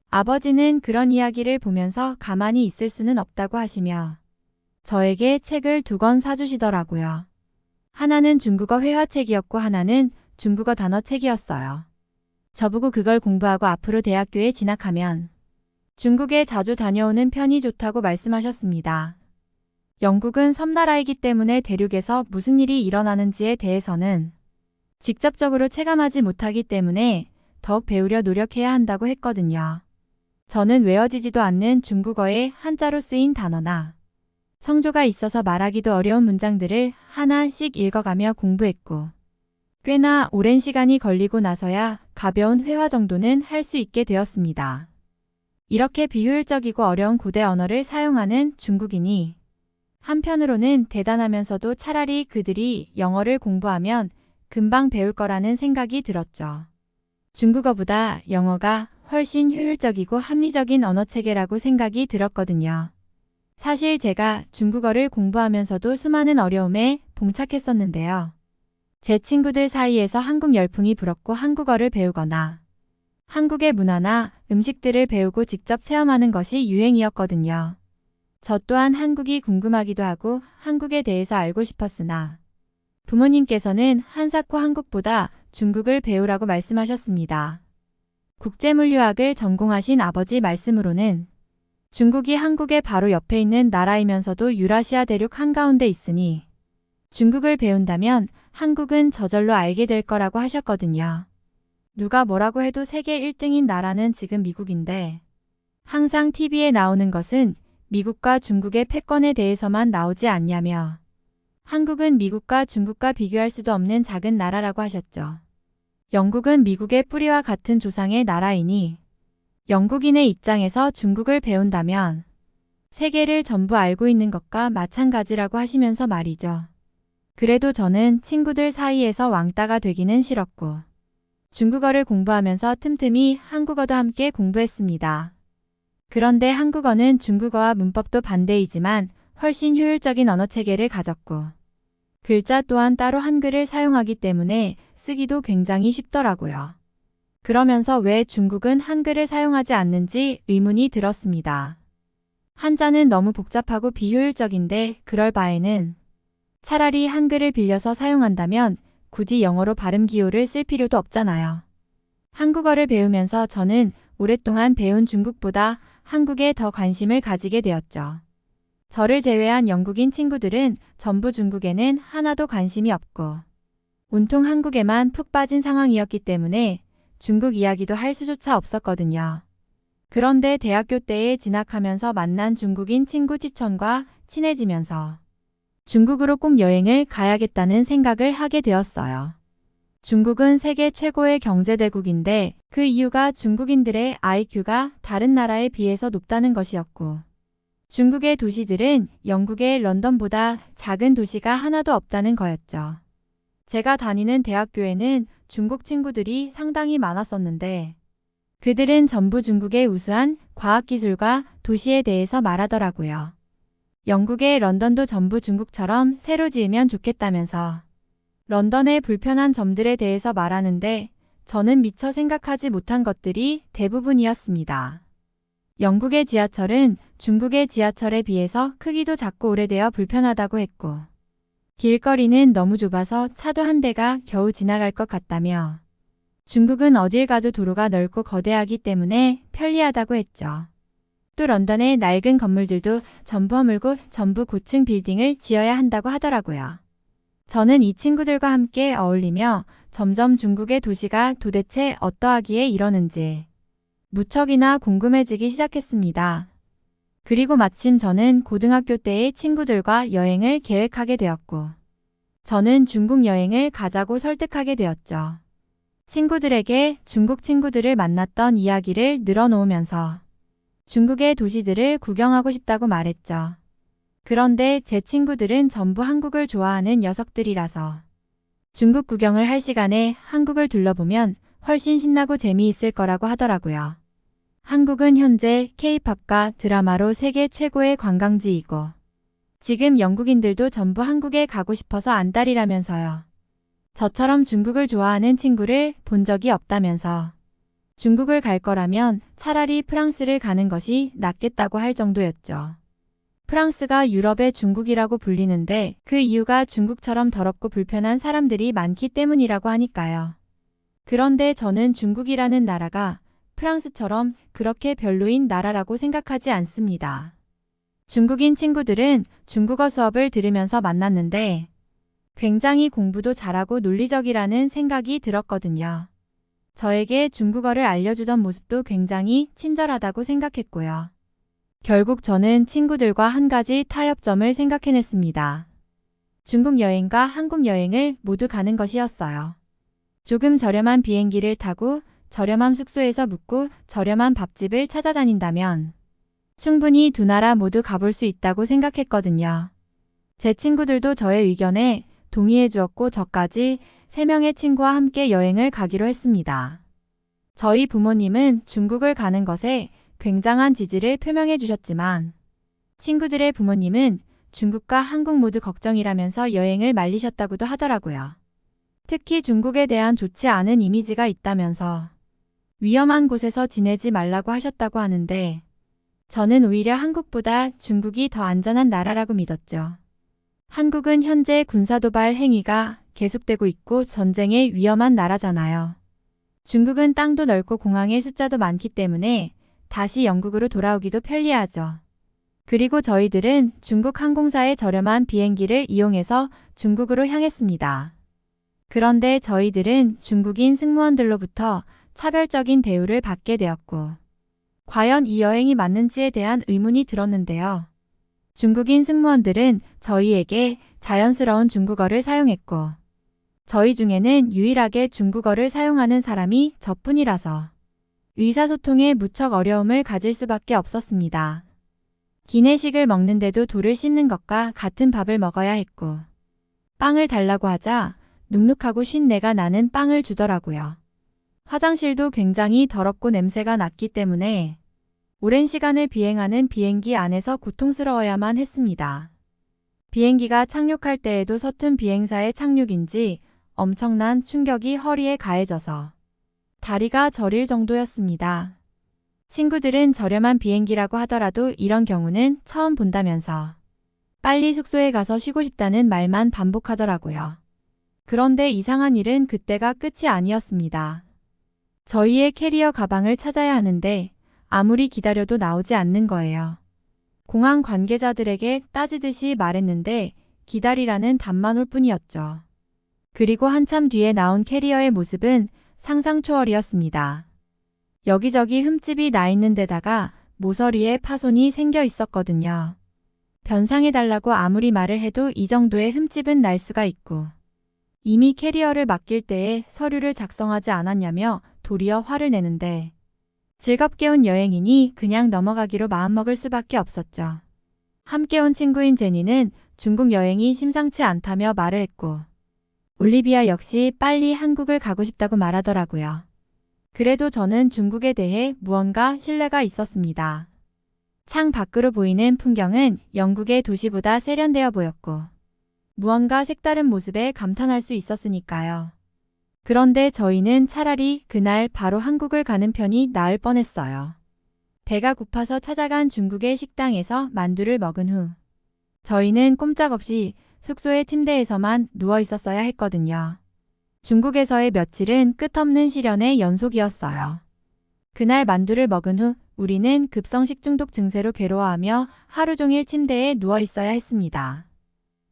아버지는 그런 이야기를 보면서 가만히 있을 수는 없다고 하시며 저에게 책을 2권 사주시더라고요. 하나는 중국어 회화책이었고 하나는 중국어 단어책이었어요. 저보고 그걸 공부하고 앞으로 대학교에 진학하면 중국에 자주 다녀오는 편이 좋다고 말씀하셨습니다. 영국은 섬나라이기 때문에 대륙에서 무슨 일이 일어나는지에 대해서는 직접적으로 체감하지 못하기 때문에 더욱 배우려 노력해야 한다고 했거든요. 저는 외워지지도 않는 중국어에 한자로 쓰인 단어나 성조가 있어서 말하기도 어려운 문장들을 하나씩 읽어가며 공부했고 꽤나 오랜 시간이 걸리고 나서야 가벼운 회화 정도는 할 수 있게 되었습니다. 이렇게 비효율적이고 어려운 고대 언어를 사용하는 중국인이 한편으로는 대단하면서도 차라리 그들이 영어를 공부하면 금방 배울 거라는 생각이 들었죠. 중국어보다 영어가 훨씬 효율적이고 합리적인 언어체계라고 생각이 들었거든요. 사실 제가 중국어를 공부하면서도 수많은 어려움에 봉착했었는데요. 제 친구들 사이에서 한국 열풍이 불었고 한국어를 배우거나 한국의 문화나 음식들을 배우고 직접 체험하는 것이 유행이었거든요. 저 또한 한국이 궁금하기도 하고 한국에 대해서 알고 싶었으나 부모님께서는 한사코 한국보다 중국을 배우라고 말씀하셨습니다. 국제물류학을 전공하신 아버지 말씀으로는 중국이 한국의 바로 옆에 있는 나라이면서도 유라시아 대륙 한가운데 있으니 중국을 배운다면 한국은 저절로 알게 될 거라고 하셨거든요. 누가 뭐라고 해도 세계 1등인 나라는 지금 미국인데 항상 TV에 나오는 것은 미국과 중국의 패권에 대해서만 나오지 않냐며 한국은 미국과 중국과 비교할 수도 없는 작은 나라라고 하셨죠. 영국은 미국의 뿌리와 같은 조상의 나라이니 영국인의 입장에서 중국을 배운다면 세계를 전부 알고 있는 것과 마찬가지라고 하시면서 말이죠. 그래도 저는 친구들 사이에서 왕따가 되기는 싫었고 중국어를 공부하면서 틈틈이 한국어도 함께 공부했습니다. 그런데 한국어는 중국어와 문법도 반대이지만 훨씬 효율적인 언어체계를 가졌고 글자 또한 따로 한글을 사용하기 때문에 쓰기도 굉장히 쉽더라고요. 그러면서 왜 중국은 한글을 사용하지 않는지 의문이 들었습니다. 한자는 너무 복잡하고 비효율적인데 그럴 바에는 차라리 한글을 빌려서 사용한다면 굳이 영어로 발음 기호를 쓸 필요도 없잖아요. 한국어를 배우면서 저는 오랫동안 배운 중국보다 한국에 더 관심을 가지게 되었죠. 저를 제외한 영국인 친구들은 전부 중국에는 하나도 관심이 없고 온통 한국에만 푹 빠진 상황이었기 때문에 중국 이야기도 할 수조차 없었거든요. 그런데 대학교 때에 진학하면서 만난 중국인 친구 지천과 친해지면서 중국으로 꼭 여행을 가야겠다는 생각을 하게 되었어요. 중국은 세계 최고의 경제대국인데 그 이유가 중국인들의 IQ가 다른 나라에 비해서 높다는 것이었고 중국의 도시들은 영국의 런던보다 작은 도시가 하나도 없다는 거였죠. 제가 다니는 대학교에는 중국 친구들이 상당히 많았었는데 그들은 전부 중국의 우수한 과학기술과 도시에 대해서 말하더라고요. 영국의 런던도 전부 중국처럼 새로 지으면 좋겠다면서 런던의 불편한 점들에 대해서 말하는데 저는 미처 생각하지 못한 것들이 대부분이었습니다. 영국의 지하철은 중국의 지하철에 비해서 크기도 작고 오래되어 불편하다고 했고 길거리는 너무 좁아서 차도 한 대가 겨우 지나갈 것 같다며 중국은 어딜 가도 도로가 넓고 거대하기 때문에 편리하다고 했죠. 또 런던의 낡은 건물들도 전부 허물고 전부 고층 빌딩을 지어야 한다고 하더라고요. 저는 이 친구들과 함께 어울리며 점점 중국의 도시가 도대체 어떠하기에 이러는지 무척이나 궁금해지기 시작했습니다. 그리고 마침 저는 고등학교 때의 친구들과 여행을 계획하게 되었고 저는 중국 여행을 가자고 설득하게 되었죠. 친구들에게 중국 친구들을 만났던 이야기를 늘어놓으면서 중국의 도시들을 구경하고 싶다고 말했죠. 그런데 제 친구들은 전부 한국을 좋아하는 녀석들이라서 중국 구경을 할 시간에 한국을 둘러보면 훨씬 신나고 재미있을 거라고 하더라고요. 한국은 현재 K-팝과 드라마로 세계 최고의 관광지이고 지금 영국인들도 전부 한국에 가고 싶어서 안달이라면서요. 저처럼 중국을 좋아하는 친구를 본 적이 없다면서 중국을 갈 거라면 차라리 프랑스를 가는 것이 낫겠다고 할 정도였죠. 프랑스가 유럽의 중국이라고 불리는데 그 이유가 중국처럼 더럽고 불편한 사람들이 많기 때문이라고 하니까요. 그런데 저는 중국이라는 나라가 프랑스처럼 그렇게 별로인 나라라고 생각하지 않습니다. 중국인 친구들은 중국어 수업을 들으면서 만났는데 굉장히 공부도 잘하고 논리적이라는 생각이 들었거든요. 저에게 중국어를 알려주던 모습도 굉장히 친절하다고 생각했고요. 결국 저는 친구들과 한 가지 타협점을 생각해냈습니다. 중국 여행과 한국 여행을 모두 가는 것이었어요. 조금 저렴한 비행기를 타고 저렴한 숙소에서 묵고 저렴한 밥집을 찾아다닌다면 충분히 두 나라 모두 가볼 수 있다고 생각했거든요. 제 친구들도 저의 의견에 동의해 주었고 저까지 3명의 친구와 함께 여행을 가기로 했습니다. 저희 부모님은 중국을 가는 것에 굉장한 지지를 표명해 주셨지만 친구들의 부모님은 중국과 한국 모두 걱정이라면서 여행을 말리셨다고도 하더라고요. 특히 중국에 대한 좋지 않은 이미지가 있다면서 위험한 곳에서 지내지 말라고 하셨다고 하는데 저는 오히려 한국보다 중국이 더 안전한 나라라고 믿었죠. 한국은 현재 군사도발 행위가 계속되고 있고 전쟁의 위험한 나라잖아요. 중국은 땅도 넓고 공항의 숫자도 많기 때문에 다시 영국으로 돌아오기도 편리하죠. 그리고 저희들은 중국 항공사의 저렴한 비행기를 이용해서 중국으로 향했습니다. 그런데 저희들은 중국인 승무원들로부터 차별적인 대우를 받게 되었고 과연 이 여행이 맞는지에 대한 의문이 들었는데요. 중국인 승무원들은 저희에게 자연스러운 중국어를 사용했고 저희 중에는 유일하게 중국어를 사용하는 사람이 저뿐이라서 의사소통에 무척 어려움을 가질 수밖에 없었습니다. 기내식을 먹는데도 돌을 씹는 것과 같은 밥을 먹어야 했고 빵을 달라고 하자 눅눅하고 쉰내가 나는 빵을 주더라고요. 화장실도 굉장히 더럽고 냄새가 났기 때문에 오랜 시간을 비행하는 비행기 안에서 고통스러워야만 했습니다. 비행기가 착륙할 때에도 서툰 비행사의 착륙인지 엄청난 충격이 허리에 가해져서 다리가 저릴 정도였습니다. 친구들은 저렴한 비행기라고 하더라도 이런 경우는 처음 본다면서 빨리 숙소에 가서 쉬고 싶다는 말만 반복하더라고요. 그런데 이상한 일은 그때가 끝이 아니었습니다. 저희의 캐리어 가방을 찾아야 하는데 아무리 기다려도 나오지 않는 거예요. 공항 관계자들에게 따지듯이 말했는데 기다리라는 답만 올 뿐이었죠. 그리고 한참 뒤에 나온 캐리어의 모습은 상상 초월이었습니다. 여기저기 흠집이 나 있는 데다가 모서리에 파손이 생겨 있었거든요. 변상해달라고 아무리 말을 해도 이 정도의 흠집은 날 수가 있고, 이미 캐리어를 맡길 때에 서류를 작성하지 않았냐며 도리어 화를 내는데, 즐겁게 온 여행이니 그냥 넘어가기로 마음먹을 수밖에 없었죠. 함께 온 친구인 제니는 중국 여행이 심상치 않다며 말을 했고, 올리비아 역시 빨리 한국을 가고 싶다고 말하더라고요. 그래도 저는 중국에 대해 무언가 신뢰가 있었습니다. 창 밖으로 보이는 풍경은 영국의 도시보다 세련되어 보였고, 무언가 색다른 모습에 감탄할 수 있었으니까요. 그런데 저희는 차라리 그날 바로 한국을 가는 편이 나을 뻔했어요. 배가 고파서 찾아간 중국의 식당에서 만두를 먹은 후 저희는 꼼짝없이 숙소의 침대에서만 누워 있었어야 했거든요. 중국에서의 며칠은 끝없는 시련의 연속이었어요. 그날 만두를 먹은 후 우리는 급성 식중독 증세로 괴로워하며 하루 종일 침대에 누워 있어야 했습니다.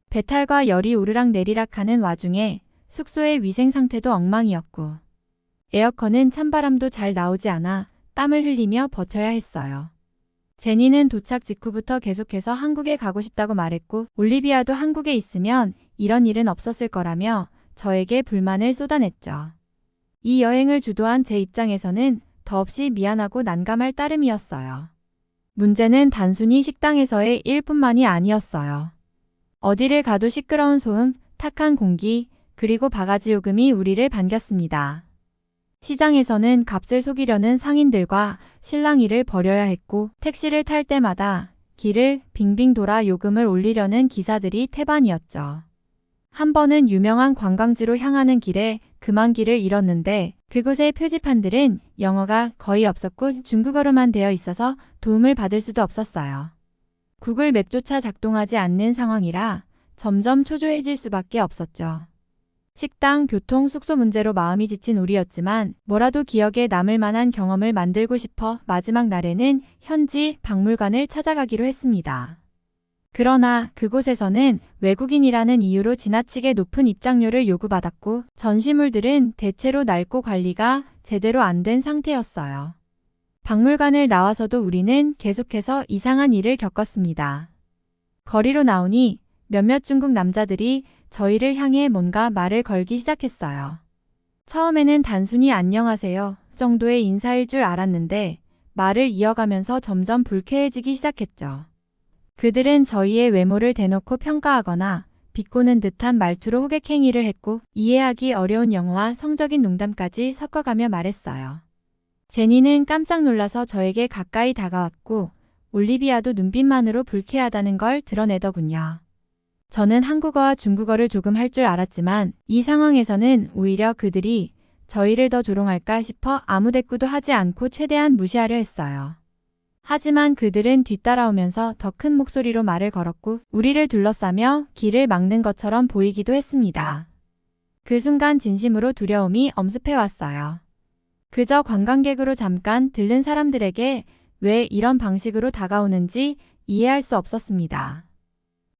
배탈과 열이 오르락 내리락하는 와중에 숙소의 위생 상태도 엉망이었고, 에어컨은 찬바람도 잘 나오지 않아 땀을 흘리며 버텨야 했어요. 제니는 도착 직후부터 계속해서 한국에 가고 싶다고 말했고, 올리비아도 한국에 있으면 이런 일은 없었을 거라며 저에게 불만을 쏟아냈죠. 이 여행을 주도한 제 입장에서는 더없이 미안하고 난감할 따름이었어요. 문제는 단순히 식당에서의 일뿐만이 아니었어요. 어디를 가도 시끄러운 소음, 탁한 공기, 그리고 바가지 요금이 우리를 반겼습니다. 시장에서는 값을 속이려는 상인들과 실랑이를 벌여야 했고, 택시를 탈 때마다 길을 빙빙 돌아 요금을 올리려는 기사들이 태반이었죠. 한 번은 유명한 관광지로 향하는 길에 그만 길을 잃었는데, 그곳의 표지판들은 영어가 거의 없었고 중국어로만 되어 있어서 도움을 받을 수도 없었어요. 구글 맵조차 작동하지 않는 상황이라 점점 초조해질 수밖에 없었죠. 식당, 교통, 숙소 문제로 마음이 지친 우리였지만 뭐라도 기억에 남을 만한 경험을 만들고 싶어 마지막 날에는 현지 박물관을 찾아가기로 했습니다. 그러나 그곳에서는 외국인이라는 이유로 지나치게 높은 입장료를 요구받았고, 전시물들은 대체로 낡고 관리가 제대로 안 된 상태였어요. 박물관을 나와서도 우리는 계속해서 이상한 일을 겪었습니다. 거리로 나오니 몇몇 중국 남자들이 저희를 향해 뭔가 말을 걸기 시작했어요. 처음에는 단순히 안녕하세요 정도의 인사일 줄 알았는데 말을 이어가면서 점점 불쾌해지기 시작했죠. 그들은 저희의 외모를 대놓고 평가하거나 비꼬는 듯한 말투로 호객행위를 했고, 이해하기 어려운 영어와 성적인 농담까지 섞어가며 말했어요. 제니는 깜짝 놀라서 저에게 가까이 다가왔고, 올리비아도 눈빛만으로 불쾌하다는 걸 드러내더군요. 저는 한국어와 중국어를 조금 할 줄 알았지만 이 상황에서는 오히려 그들이 저희를 더 조롱할까 싶어 아무 대꾸도 하지 않고 최대한 무시하려 했어요. 하지만 그들은 뒤따라오면서 더 큰 목소리로 말을 걸었고, 우리를 둘러싸며 길을 막는 것처럼 보이기도 했습니다. 그 순간 진심으로 두려움이 엄습해왔어요. 그저 관광객으로 잠깐 들른 사람들에게 왜 이런 방식으로 다가오는지 이해할 수 없었습니다.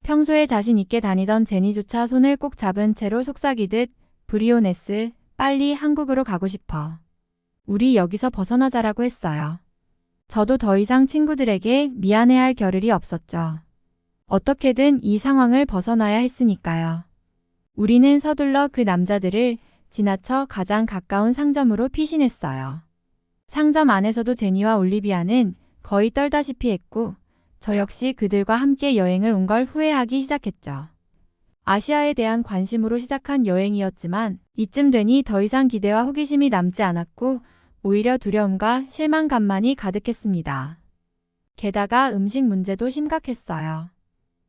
평소에 자신 있게 다니던 제니조차 손을 꼭 잡은 채로 속삭이듯 브리오네스, 빨리 한국으로 가고 싶어. 우리 여기서 벗어나자라고 했어요. 저도 더 이상 친구들에게 미안해할 겨를이 없었죠. 어떻게든 이 상황을 벗어나야 했으니까요. 우리는 서둘러 그 남자들을 지나쳐 가장 가까운 상점으로 피신했어요. 상점 안에서도 제니와 올리비아는 거의 떨다시피 했고, 저 역시 그들과 함께 여행을 온 걸 후회하기 시작했죠. 아시아에 대한 관심으로 시작한 여행이었지만 이쯤 되니 더 이상 기대와 호기심이 남지 않았고, 오히려 두려움과 실망감만이 가득했습니다. 게다가 음식 문제도 심각했어요.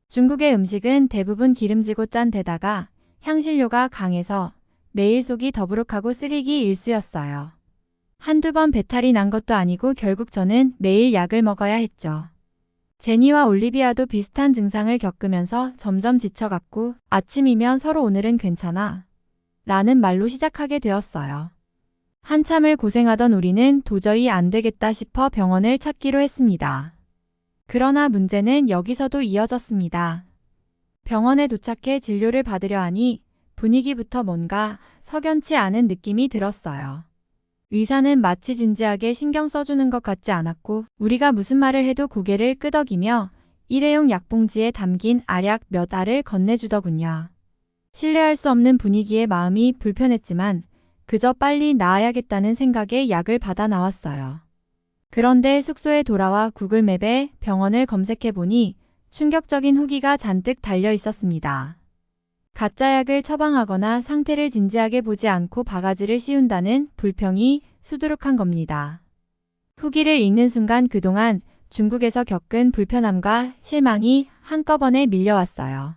중국의 음식은 대부분 기름지고 짠 데다가 향신료가 강해서 매일 속이 더부룩하고 쓰리기 일쑤였어요. 한두 번 배탈이 난 것도 아니고 결국 저는 매일 약을 먹어야 했죠. 제니와 올리비아도 비슷한 증상을 겪으면서 점점 지쳐갔고, 아침이면 서로 오늘은 괜찮아 라는 말로 시작하게 되었어요. 한참을 고생하던 우리는 도저히 안 되겠다 싶어 병원을 찾기로 했습니다. 그러나 문제는 여기서도 이어졌습니다. 병원에 도착해 진료를 받으려 하니 분위기부터 뭔가 석연치 않은 느낌이 들었어요. 의사는 마치 진지하게 신경 써주는 것 같지 않았고 우리가 무슨 말을 해도 고개를 끄덕이며 일회용 약봉지에 담긴 알약 몇 알을 건네주더군요. 신뢰할 수 없는 분위기에 마음이 불편했지만 그저 빨리 나아야겠다는 생각에 약을 받아 나왔어요. 그런데 숙소에 돌아와 구글맵에 병원을 검색해보니 충격적인 후기가 잔뜩 달려 있었습니다. 가짜 약을 처방하거나 상태를 진지하게 보지 않고 바가지를 씌운다는 불평이 수두룩한 겁니다. 후기를 읽는 순간 그동안 중국에서 겪은 불편함과 실망이 한꺼번에 밀려왔어요.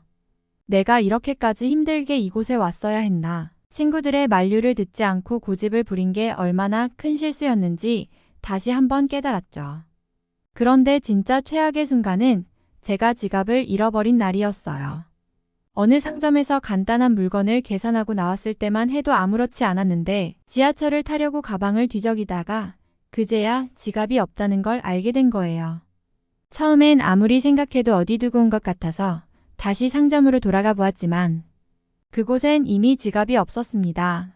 내가 이렇게까지 힘들게 이곳에 왔어야 했나. 친구들의 만류를 듣지 않고 고집을 부린 게 얼마나 큰 실수였는지 다시 한번 깨달았죠. 그런데 진짜 최악의 순간은 제가 지갑을 잃어버린 날이었어요. 어느 상점에서 간단한 물건을 계산하고 나왔을 때만 해도 아무렇지 않았는데 지하철을 타려고 가방을 뒤적이다가 그제야 지갑이 없다는 걸 알게 된 거예요. 처음엔 아무리 생각해도 어디 두고 온 것 같아서 다시 상점으로 돌아가 보았지만 그곳엔 이미 지갑이 없었습니다.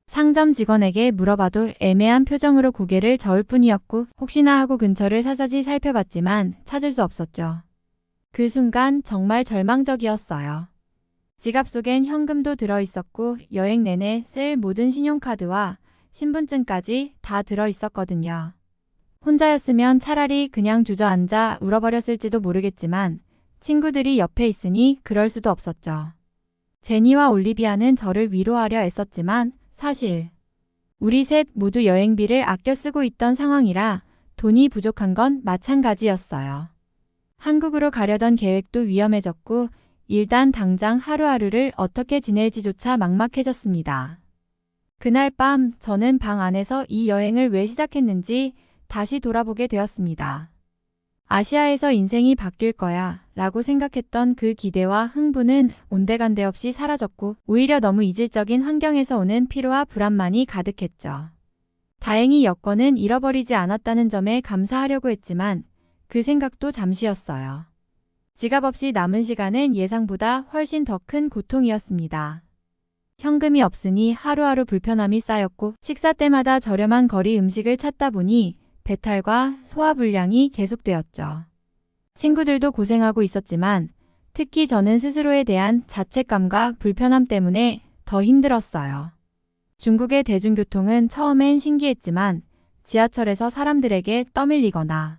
상점 직원에게 물어봐도 애매한 표정으로 고개를 저을 뿐이었고 혹시나 하고 근처를 사사지 살펴봤지만 찾을 수 없었죠. 그 순간 정말 절망적이었어요. 지갑 속엔 현금도 들어있었고 여행 내내 쓸 모든 신용카드와 신분증까지 다 들어있었거든요. 혼자였으면 차라리 그냥 주저앉아 울어버렸을지도 모르겠지만 친구들이 옆에 있으니 그럴 수도 없었죠. 제니와 올리비아는 저를 위로하려 애썼지만 사실 우리 셋 모두 여행비를 아껴 쓰고 있던 상황이라 돈이 부족한 건 마찬가지였어요. 한국으로 가려던 계획도 위험해졌고 일단 당장 하루하루를 어떻게 지낼지조차 막막해졌습니다. 그날 밤 저는 방 안에서 이 여행을 왜 시작했는지 다시 돌아보게 되었습니다. 아시아에서 인생이 바뀔 거야 라고 생각했던 그 기대와 흥분은 온데간데 없이 사라졌고 오히려 너무 이질적인 환경에서 오는 피로와 불안만이 가득했죠. 다행히 여권은 잃어버리지 않았다는 점에 감사하려고 했지만 그 생각도 잠시였어요. 지갑 없이 남은 시간은 예상보다 훨씬 더 큰 고통이었습니다. 현금이 없으니 하루하루 불편함이 쌓였고 식사 때마다 저렴한 거리 음식을 찾다 보니 배탈과 소화불량이 계속되었죠. 친구들도 고생하고 있었지만 특히 저는 스스로에 대한 자책감과 불편함 때문에 더 힘들었어요. 중국의 대중교통은 처음엔 신기했지만 지하철에서 사람들에게 떠밀리거나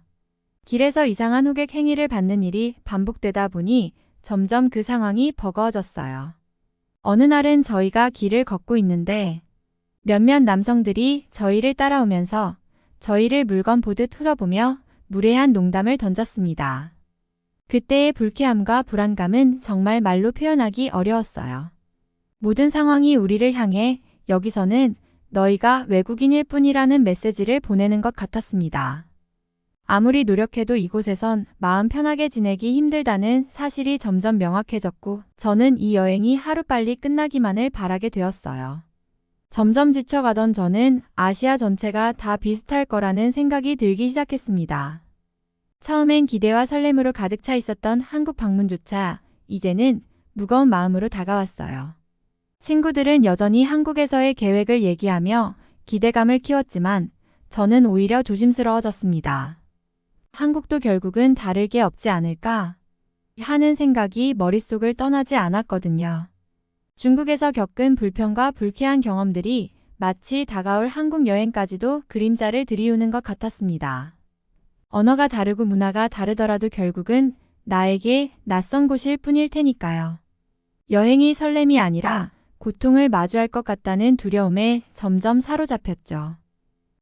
길에서 이상한 호객 행위를 받는 일이 반복되다 보니 점점 그 상황이 버거워졌어요. 어느 날은 저희가 길을 걷고 있는데 몇몇 남성들이 저희를 따라오면서 저희를 물건 보듯 훑어보며 무례한 농담을 던졌습니다. 그때의 불쾌함과 불안감은 정말 말로 표현하기 어려웠어요. 모든 상황이 우리를 향해 여기서는 너희가 외국인일 뿐이라는 메시지를 보내는 것 같았습니다. 아무리 노력해도 이곳에선 마음 편하게 지내기 힘들다는 사실이 점점 명확해졌고 저는 이 여행이 하루빨리 끝나기만을 바라게 되었어요. 점점 지쳐가던 저는 아시아 전체가 다 비슷할 거라는 생각이 들기 시작했습니다. 처음엔 기대와 설렘으로 가득 차 있었던 한국 방문조차 이제는 무거운 마음으로 다가왔어요. 친구들은 여전히 한국에서의 계획을 얘기하며 기대감을 키웠지만 저는 오히려 조심스러워졌습니다. 한국도 결국은 다를 게 없지 않을까 하는 생각이 머릿속을 떠나지 않았거든요. 중국에서 겪은 불편과 불쾌한 경험들이 마치 다가올 한국 여행까지도 그림자를 들이우는 것 같았습니다. 언어가 다르고 문화가 다르더라도 결국은 나에게 낯선 곳일 뿐일 테니까요. 여행이 설렘이 아니라 고통을 마주할 것 같다는 두려움에 점점 사로잡혔죠.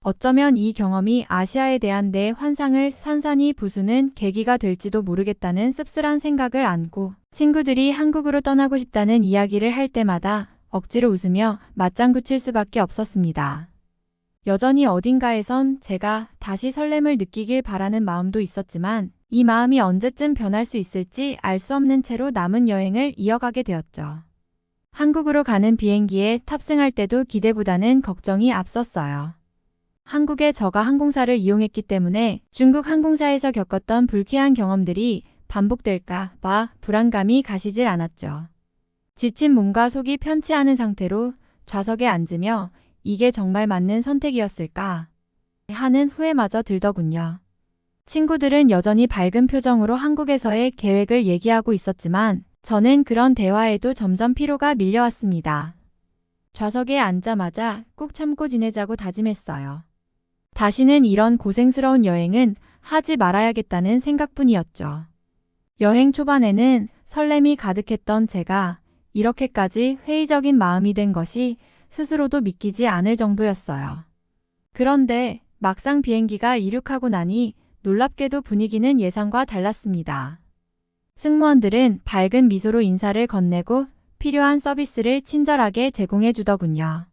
어쩌면 이 경험이 아시아에 대한 내 환상을 산산이 부수는 계기가 될지도 모르겠다는 씁쓸한 생각을 안고 친구들이 한국으로 떠나고 싶다는 이야기를 할 때마다 억지로 웃으며 맞장구 칠 수밖에 없었습니다. 여전히 어딘가에선 제가 다시 설렘을 느끼길 바라는 마음도 있었지만 이 마음이 언제쯤 변할 수 있을지 알 수 없는 채로 남은 여행을 이어가게 되었죠. 한국으로 가는 비행기에 탑승할 때도 기대보다는 걱정이 앞섰어요. 한국에 저가 항공사를 이용했기 때문에 중국 항공사에서 겪었던 불쾌한 경험들이 반복될까 봐 불안감이 가시질 않았죠. 지친 몸과 속이 편치 않은 상태로 좌석에 앉으며 이게 정말 맞는 선택이었을까 하는 후회마저 들더군요. 친구들은 여전히 밝은 표정으로 한국에서의 계획을 얘기하고 있었지만 저는 그런 대화에도 점점 피로가 밀려왔습니다. 좌석에 앉자마자 꼭 참고 지내자고 다짐했어요. 다시는 이런 고생스러운 여행은 하지 말아야겠다는 생각뿐이었죠. 여행 초반에는 설렘이 가득했던 제가 이렇게까지 회의적인 마음이 된 것이 스스로도 믿기지 않을 정도였어요. 그런데 막상 비행기가 이륙하고 나니 놀랍게도 분위기는 예상과 달랐습니다. 승무원들은 밝은 미소로 인사를 건네고 필요한 서비스를 친절하게 제공해 주더군요.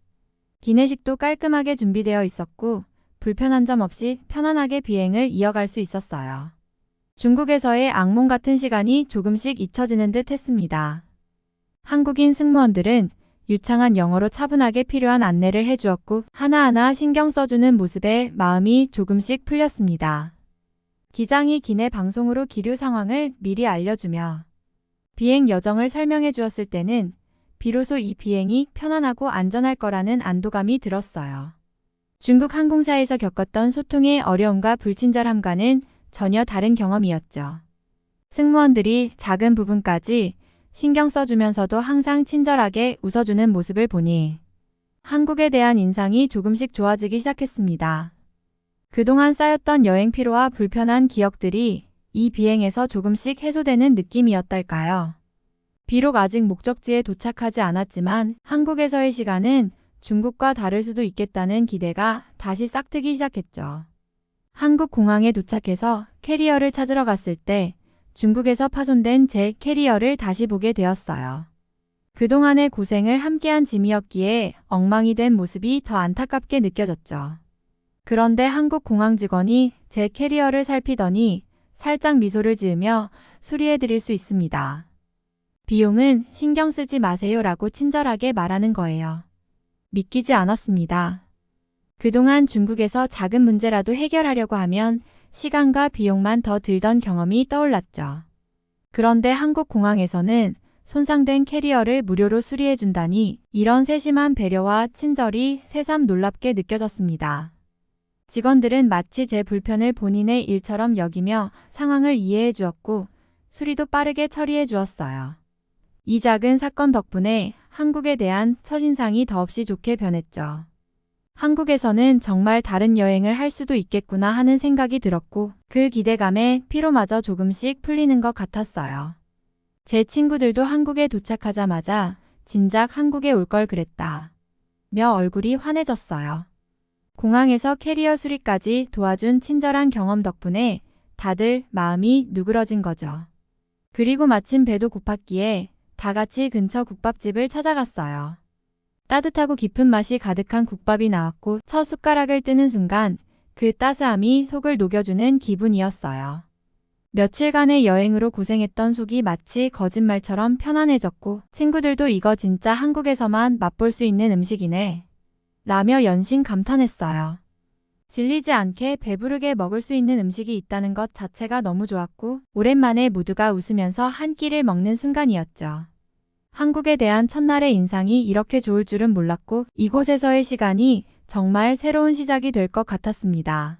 기내식도 깔끔하게 준비되어 있었고 불편한 점 없이 편안하게 비행을 이어갈 수 있었어요. 중국에서의 악몽 같은 시간이 조금씩 잊혀지는 듯 했습니다. 한국인 승무원들은 유창한 영어로 차분하게 필요한 안내를 해주었고 하나하나 신경 써주는 모습에 마음이 조금씩 풀렸습니다. 기장이 기내 방송으로 기류 상황을 미리 알려주며 비행 여정을 설명해 주었을 때는 비로소 이 비행이 편안하고 안전할 거라는 안도감이 들었어요. 중국 항공사에서 겪었던 소통의 어려움과 불친절함과는 전혀 다른 경험이었죠. 승무원들이 작은 부분까지 신경 써주면서도 항상 친절하게 웃어주는 모습을 보니 한국에 대한 인상이 조금씩 좋아지기 시작했습니다. 그동안 쌓였던 여행 피로와 불편한 기억들이 이 비행에서 조금씩 해소되는 느낌이었달까요? 비록 아직 목적지에 도착하지 않았지만 한국에서의 시간은 중국과 다를 수도 있겠다는 기대가 다시 싹트기 시작했죠. 한국 공항에 도착해서 캐리어를 찾으러 갔을 때 중국에서 파손된 제 캐리어를 다시 보게 되었어요. 그동안의 고생을 함께한 짐이었기에 엉망이 된 모습이 더 안타깝게 느껴졌죠. 그런데 한국 공항 직원이 제 캐리어를 살피더니 살짝 미소를 지으며 수리해 드릴 수 있습니다. 비용은 신경 쓰지 마세요라고 친절하게 말하는 거예요. 믿기지 않았습니다. 그동안 중국에서 작은 문제라도 해결하려고 하면 시간과 비용만 더 들던 경험이 떠올랐죠. 그런데 한국 공항에서는 손상된 캐리어를 무료로 수리해 준다니 이런 세심한 배려와 친절이 새삼 놀랍게 느껴졌습니다. 직원들은 마치 제 불편을 본인의 일처럼 여기며 상황을 이해해 주었고 수리도 빠르게 처리해 주었어요. 이 작은 사건 덕분에 한국에 대한 첫인상이 더없이 좋게 변했죠. 한국에서는 정말 다른 여행을 할 수도 있겠구나 하는 생각이 들었고 그 기대감에 피로마저 조금씩 풀리는 것 같았어요. 제 친구들도 한국에 도착하자마자 진작 한국에 올 걸 그랬다 며 얼굴이 환해졌어요. 공항에서 캐리어 수리까지 도와준 친절한 경험 덕분에 다들 마음이 누그러진 거죠. 그리고 마침 배도 고팠기에 다 같이 근처 국밥집을 찾아갔어요. 따뜻하고 깊은 맛이 가득한 국밥이 나왔고 첫 숟가락을 뜨는 순간 그 따스함이 속을 녹여주는 기분이었어요. 며칠간의 여행으로 고생했던 속이 마치 거짓말처럼 편안해졌고 친구들도 이거 진짜 한국에서만 맛볼 수 있는 음식이네 라며 연신 감탄했어요. 질리지 않게 배부르게 먹을 수 있는 음식이 있다는 것 자체가 너무 좋았고 오랜만에 모두가 웃으면서 한 끼를 먹는 순간이었죠. 한국에 대한 첫날의 인상이 이렇게 좋을 줄은 몰랐고 이곳에서의 시간이 정말 새로운 시작이 될 것 같았습니다.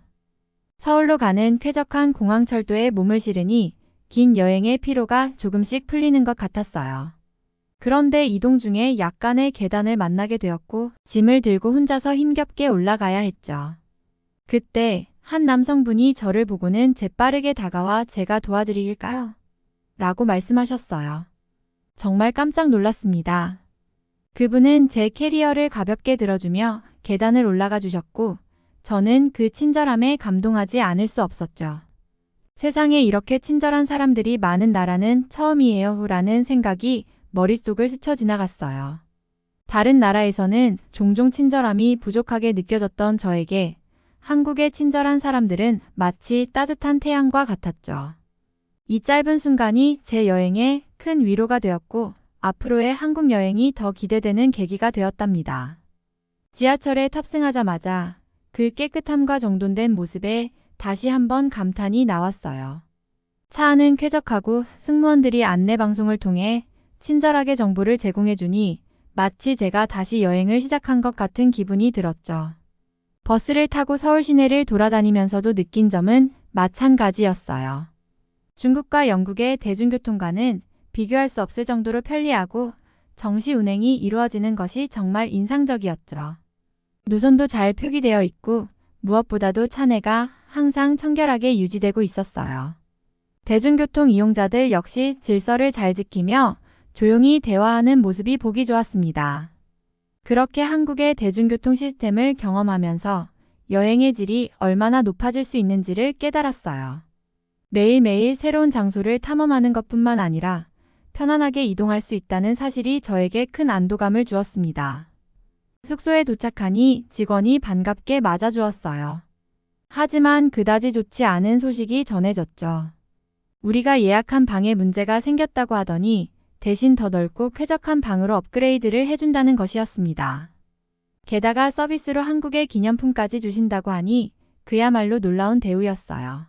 서울로 가는 쾌적한 공항철도에 몸을 실으니 긴 여행의 피로가 조금씩 풀리는 것 같았어요. 그런데 이동 중에 약간의 계단을 만나게 되었고 짐을 들고 혼자서 힘겹게 올라가야 했죠. 그때 한 남성분이 저를 보고는 재빠르게 다가와 제가 도와드릴까요? 라고 말씀하셨어요. 정말 깜짝 놀랐습니다. 그분은 제 캐리어를 가볍게 들어주며 계단을 올라가 주셨고 저는 그 친절함에 감동하지 않을 수 없었죠. 세상에 이렇게 친절한 사람들이 많은 나라는 처음이에요 라는 생각이 머릿속을 스쳐 지나갔어요. 다른 나라에서는 종종 친절함이 부족하게 느껴졌던 저에게 한국의 친절한 사람들은 마치 따뜻한 태양과 같았죠. 이 짧은 순간이 제 여행에 큰 위로가 되었고 앞으로의 한국 여행이 더 기대되는 계기가 되었답니다. 지하철에 탑승하자마자 그 깨끗함과 정돈된 모습에 다시 한번 감탄이 나왔어요. 차 안은 쾌적하고 승무원들이 안내 방송을 통해 친절하게 정보를 제공해주니 마치 제가 다시 여행을 시작한 것 같은 기분이 들었죠. 버스를 타고 서울 시내를 돌아다니면서도 느낀 점은 마찬가지였어요. 중국과 영국의 대중교통과는 비교할 수 없을 정도로 편리하고 정시 운행이 이루어지는 것이 정말 인상적이었죠. 노선도 잘 표기되어 있고 무엇보다도 차내가 항상 청결하게 유지되고 있었어요. 대중교통 이용자들 역시 질서를 잘 지키며 조용히 대화하는 모습이 보기 좋았습니다. 그렇게 한국의 대중교통 시스템을 경험하면서 여행의 질이 얼마나 높아질 수 있는지를 깨달았어요. 매일매일 새로운 장소를 탐험하는 것뿐만 아니라 편안하게 이동할 수 있다는 사실이 저에게 큰 안도감을 주었습니다. 숙소에 도착하니 직원이 반갑게 맞아주었어요. 하지만 그다지 좋지 않은 소식이 전해졌죠. 우리가 예약한 방에 문제가 생겼다고 하더니 대신 더 넓고 쾌적한 방으로 업그레이드를 해준다는 것이었습니다. 게다가 서비스로 한국의 기념품까지 주신다고 하니 그야말로 놀라운 대우였어요.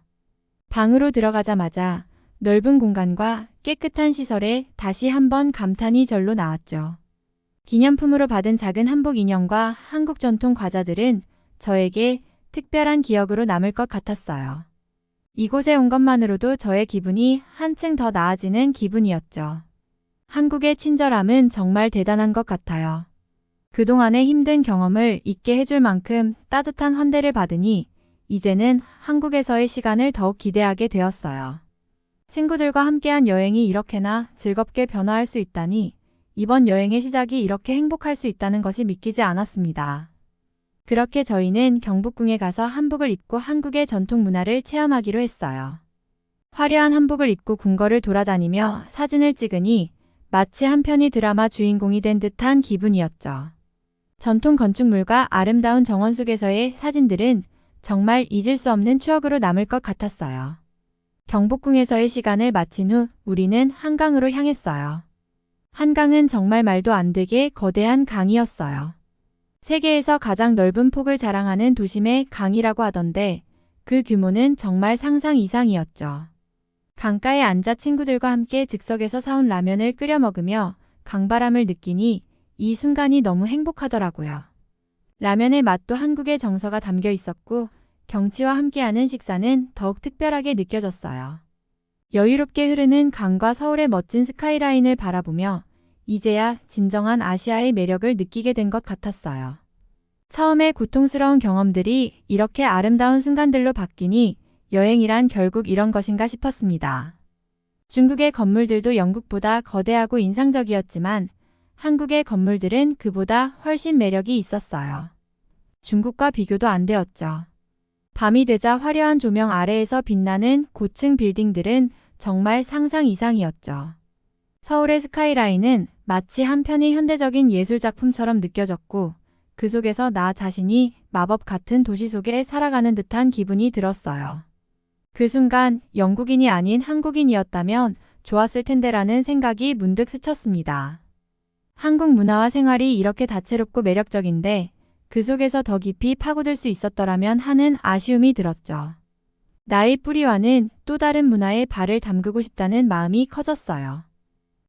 방으로 들어가자마자 넓은 공간과 깨끗한 시설에 다시 한번 감탄이 절로 나왔죠. 기념품으로 받은 작은 한복 인형과 한국 전통 과자들은 저에게 특별한 기억으로 남을 것 같았어요. 이곳에 온 것만으로도 저의 기분이 한층 더 나아지는 기분이었죠. 한국의 친절함은 정말 대단한 것 같아요. 그동안의 힘든 경험을 잊게 해줄 만큼 따뜻한 환대를 받으니 이제는 한국에서의 시간을 더욱 기대하게 되었어요. 친구들과 함께한 여행이 이렇게나 즐겁게 변화할 수 있다니 이번 여행의 시작이 이렇게 행복할 수 있다는 것이 믿기지 않았습니다. 그렇게 저희는 경복궁에 가서 한복을 입고 한국의 전통 문화를 체험하기로 했어요. 화려한 한복을 입고 궁궐을 돌아다니며 사진을 찍으니 마치 한 편의 드라마 주인공이 된 듯한 기분이었죠. 전통 건축물과 아름다운 정원 속에서의 사진들은 정말 잊을 수 없는 추억으로 남을 것 같았어요. 경복궁에서의 시간을 마친 후 우리는 한강으로 향했어요. 한강은 정말 말도 안 되게 거대한 강이었어요. 세계에서 가장 넓은 폭을 자랑하는 도심의 강이라고 하던데 그 규모는 정말 상상 이상이었죠. 강가에 앉아 친구들과 함께 즉석에서 사온 라면을 끓여 먹으며 강바람을 느끼니 이 순간이 너무 행복하더라고요. 라면의 맛도 한국의 정서가 담겨 있었고 경치와 함께하는 식사는 더욱 특별하게 느껴졌어요. 여유롭게 흐르는 강과 서울의 멋진 스카이라인을 바라보며 이제야 진정한 아시아의 매력을 느끼게 된 것 같았어요. 처음에 고통스러운 경험들이 이렇게 아름다운 순간들로 바뀌니 여행이란 결국 이런 것인가 싶었습니다. 중국의 건물들도 영국보다 거대하고 인상적이었지만 한국의 건물들은 그보다 훨씬 매력이 있었어요. 중국과 비교도 안 되었죠. 밤이 되자 화려한 조명 아래에서 빛나는 고층 빌딩들은 정말 상상 이상이었죠. 서울의 스카이라인은 마치 한 편의 현대적인 예술작품처럼 느껴졌고 그 속에서 나 자신이 마법 같은 도시 속에 살아가는 듯한 기분이 들었어요. 그 순간 영국인이 아닌 한국인이었다면 좋았을 텐데라는 생각이 문득 스쳤습니다. 한국 문화와 생활이 이렇게 다채롭고 매력적인데 그 속에서 더 깊이 파고들 수 있었더라면 하는 아쉬움이 들었죠. 나의 뿌리와는 또 다른 문화에 발을 담그고 싶다는 마음이 커졌어요.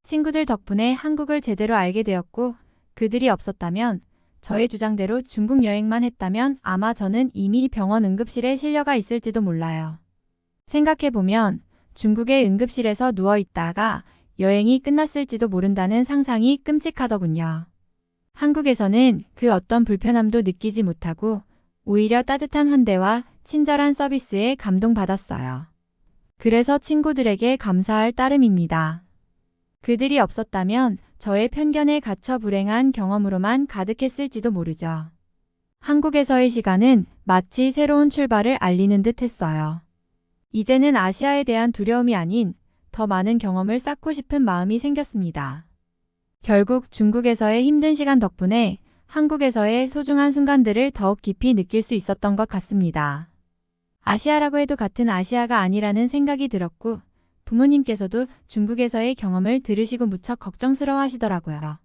친구들 덕분에 한국을 제대로 알게 되었고 그들이 없었다면 저의 주장대로 중국 여행만 했다면 아마 저는 이미 병원 응급실에 실려가 있을지도 몰라요. 생각해보면 중국의 응급실에서 누워있다가 여행이 끝났을지도 모른다는 상상이 끔찍하더군요. 한국에서는 그 어떤 불편함도 느끼지 못하고 오히려 따뜻한 환대와 친절한 서비스에 감동받았어요. 그래서 친구들에게 감사할 따름입니다. 그들이 없었다면 저의 편견에 갇혀 불행한 경험으로만 가득했을지도 모르죠. 한국에서의 시간은 마치 새로운 출발을 알리는 듯 했어요. 이제는 아시아에 대한 두려움이 아닌 더 많은 경험을 쌓고 싶은 마음이 생겼습니다. 결국 중국에서의 힘든 시간 덕분에 한국에서의 소중한 순간들을 더욱 깊이 느낄 수 있었던 것 같습니다. 아시아라고 해도 같은 아시아가 아니라는 생각이 들었고 부모님께서도 중국에서의 경험을 들으시고 무척 걱정스러워 하시더라고요.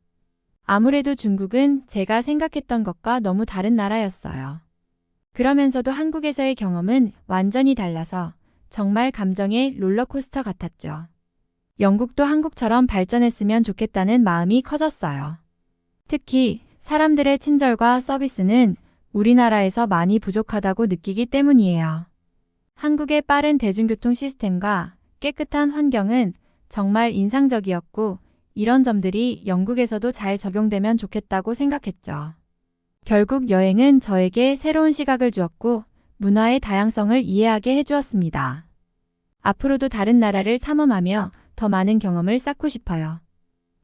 아무래도 중국은 제가 생각했던 것과 너무 다른 나라였어요. 그러면서도 한국에서의 경험은 완전히 달라서 정말 감정의 롤러코스터 같았죠. 영국도 한국처럼 발전했으면 좋겠다는 마음이 커졌어요. 특히 사람들의 친절과 서비스는 우리나라에서 많이 부족하다고 느끼기 때문이에요. 한국의 빠른 대중교통 시스템과 깨끗한 환경은 정말 인상적이었고 이런 점들이 영국에서도 잘 적용되면 좋겠다고 생각했죠. 결국 여행은 저에게 새로운 시각을 주었고 문화의 다양성을 이해하게 해주었습니다. 앞으로도 다른 나라를 탐험하며 더 많은 경험을 쌓고 싶어요.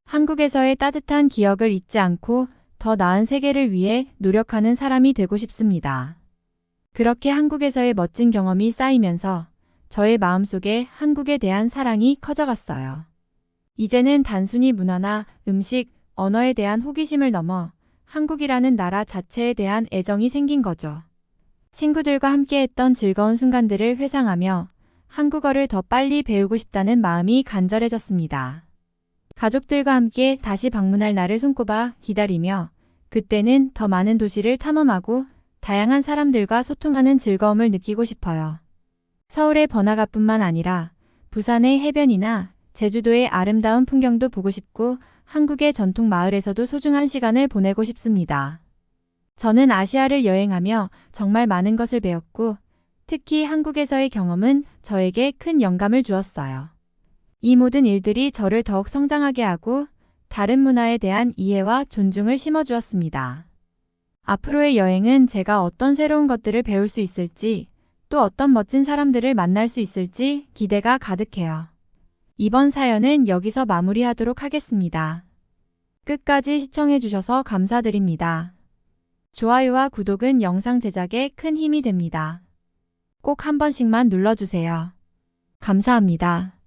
한국에서의 따뜻한 기억을 잊지 않고 더 나은 세계를 위해 노력하는 사람이 되고 싶습니다. 그렇게 한국에서의 멋진 경험이 쌓이면서 저의 마음속에 한국에 대한 사랑이 커져갔어요. 이제는 단순히 문화나 음식, 언어에 대한 호기심을 넘어 한국이라는 나라 자체에 대한 애정이 생긴 거죠. 친구들과 함께했던 즐거운 순간들을 회상하며 한국어를 더 빨리 배우고 싶다는 마음이 간절해졌습니다. 가족들과 함께 다시 방문할 날을 손꼽아 기다리며 그때는 더 많은 도시를 탐험하고 다양한 사람들과 소통하는 즐거움을 느끼고 싶어요. 서울의 번화가뿐만 아니라 부산의 해변이나 제주도의 아름다운 풍경도 보고 싶고 한국의 전통 마을에서도 소중한 시간을 보내고 싶습니다. 저는 아시아를 여행하며 정말 많은 것을 배웠고 특히 한국에서의 경험은 저에게 큰 영감을 주었어요. 이 모든 일들이 저를 더욱 성장하게 하고 다른 문화에 대한 이해와 존중을 심어주었습니다. 앞으로의 여행은 제가 어떤 새로운 것들을 배울 수 있을지 또 어떤 멋진 사람들을 만날 수 있을지 기대가 가득해요. 이번 사연은 여기서 마무리하도록 하겠습니다. 끝까지 시청해주셔서 감사드립니다. 좋아요와 구독은 영상 제작에 큰 힘이 됩니다. 꼭 한 번씩만 눌러주세요. 감사합니다.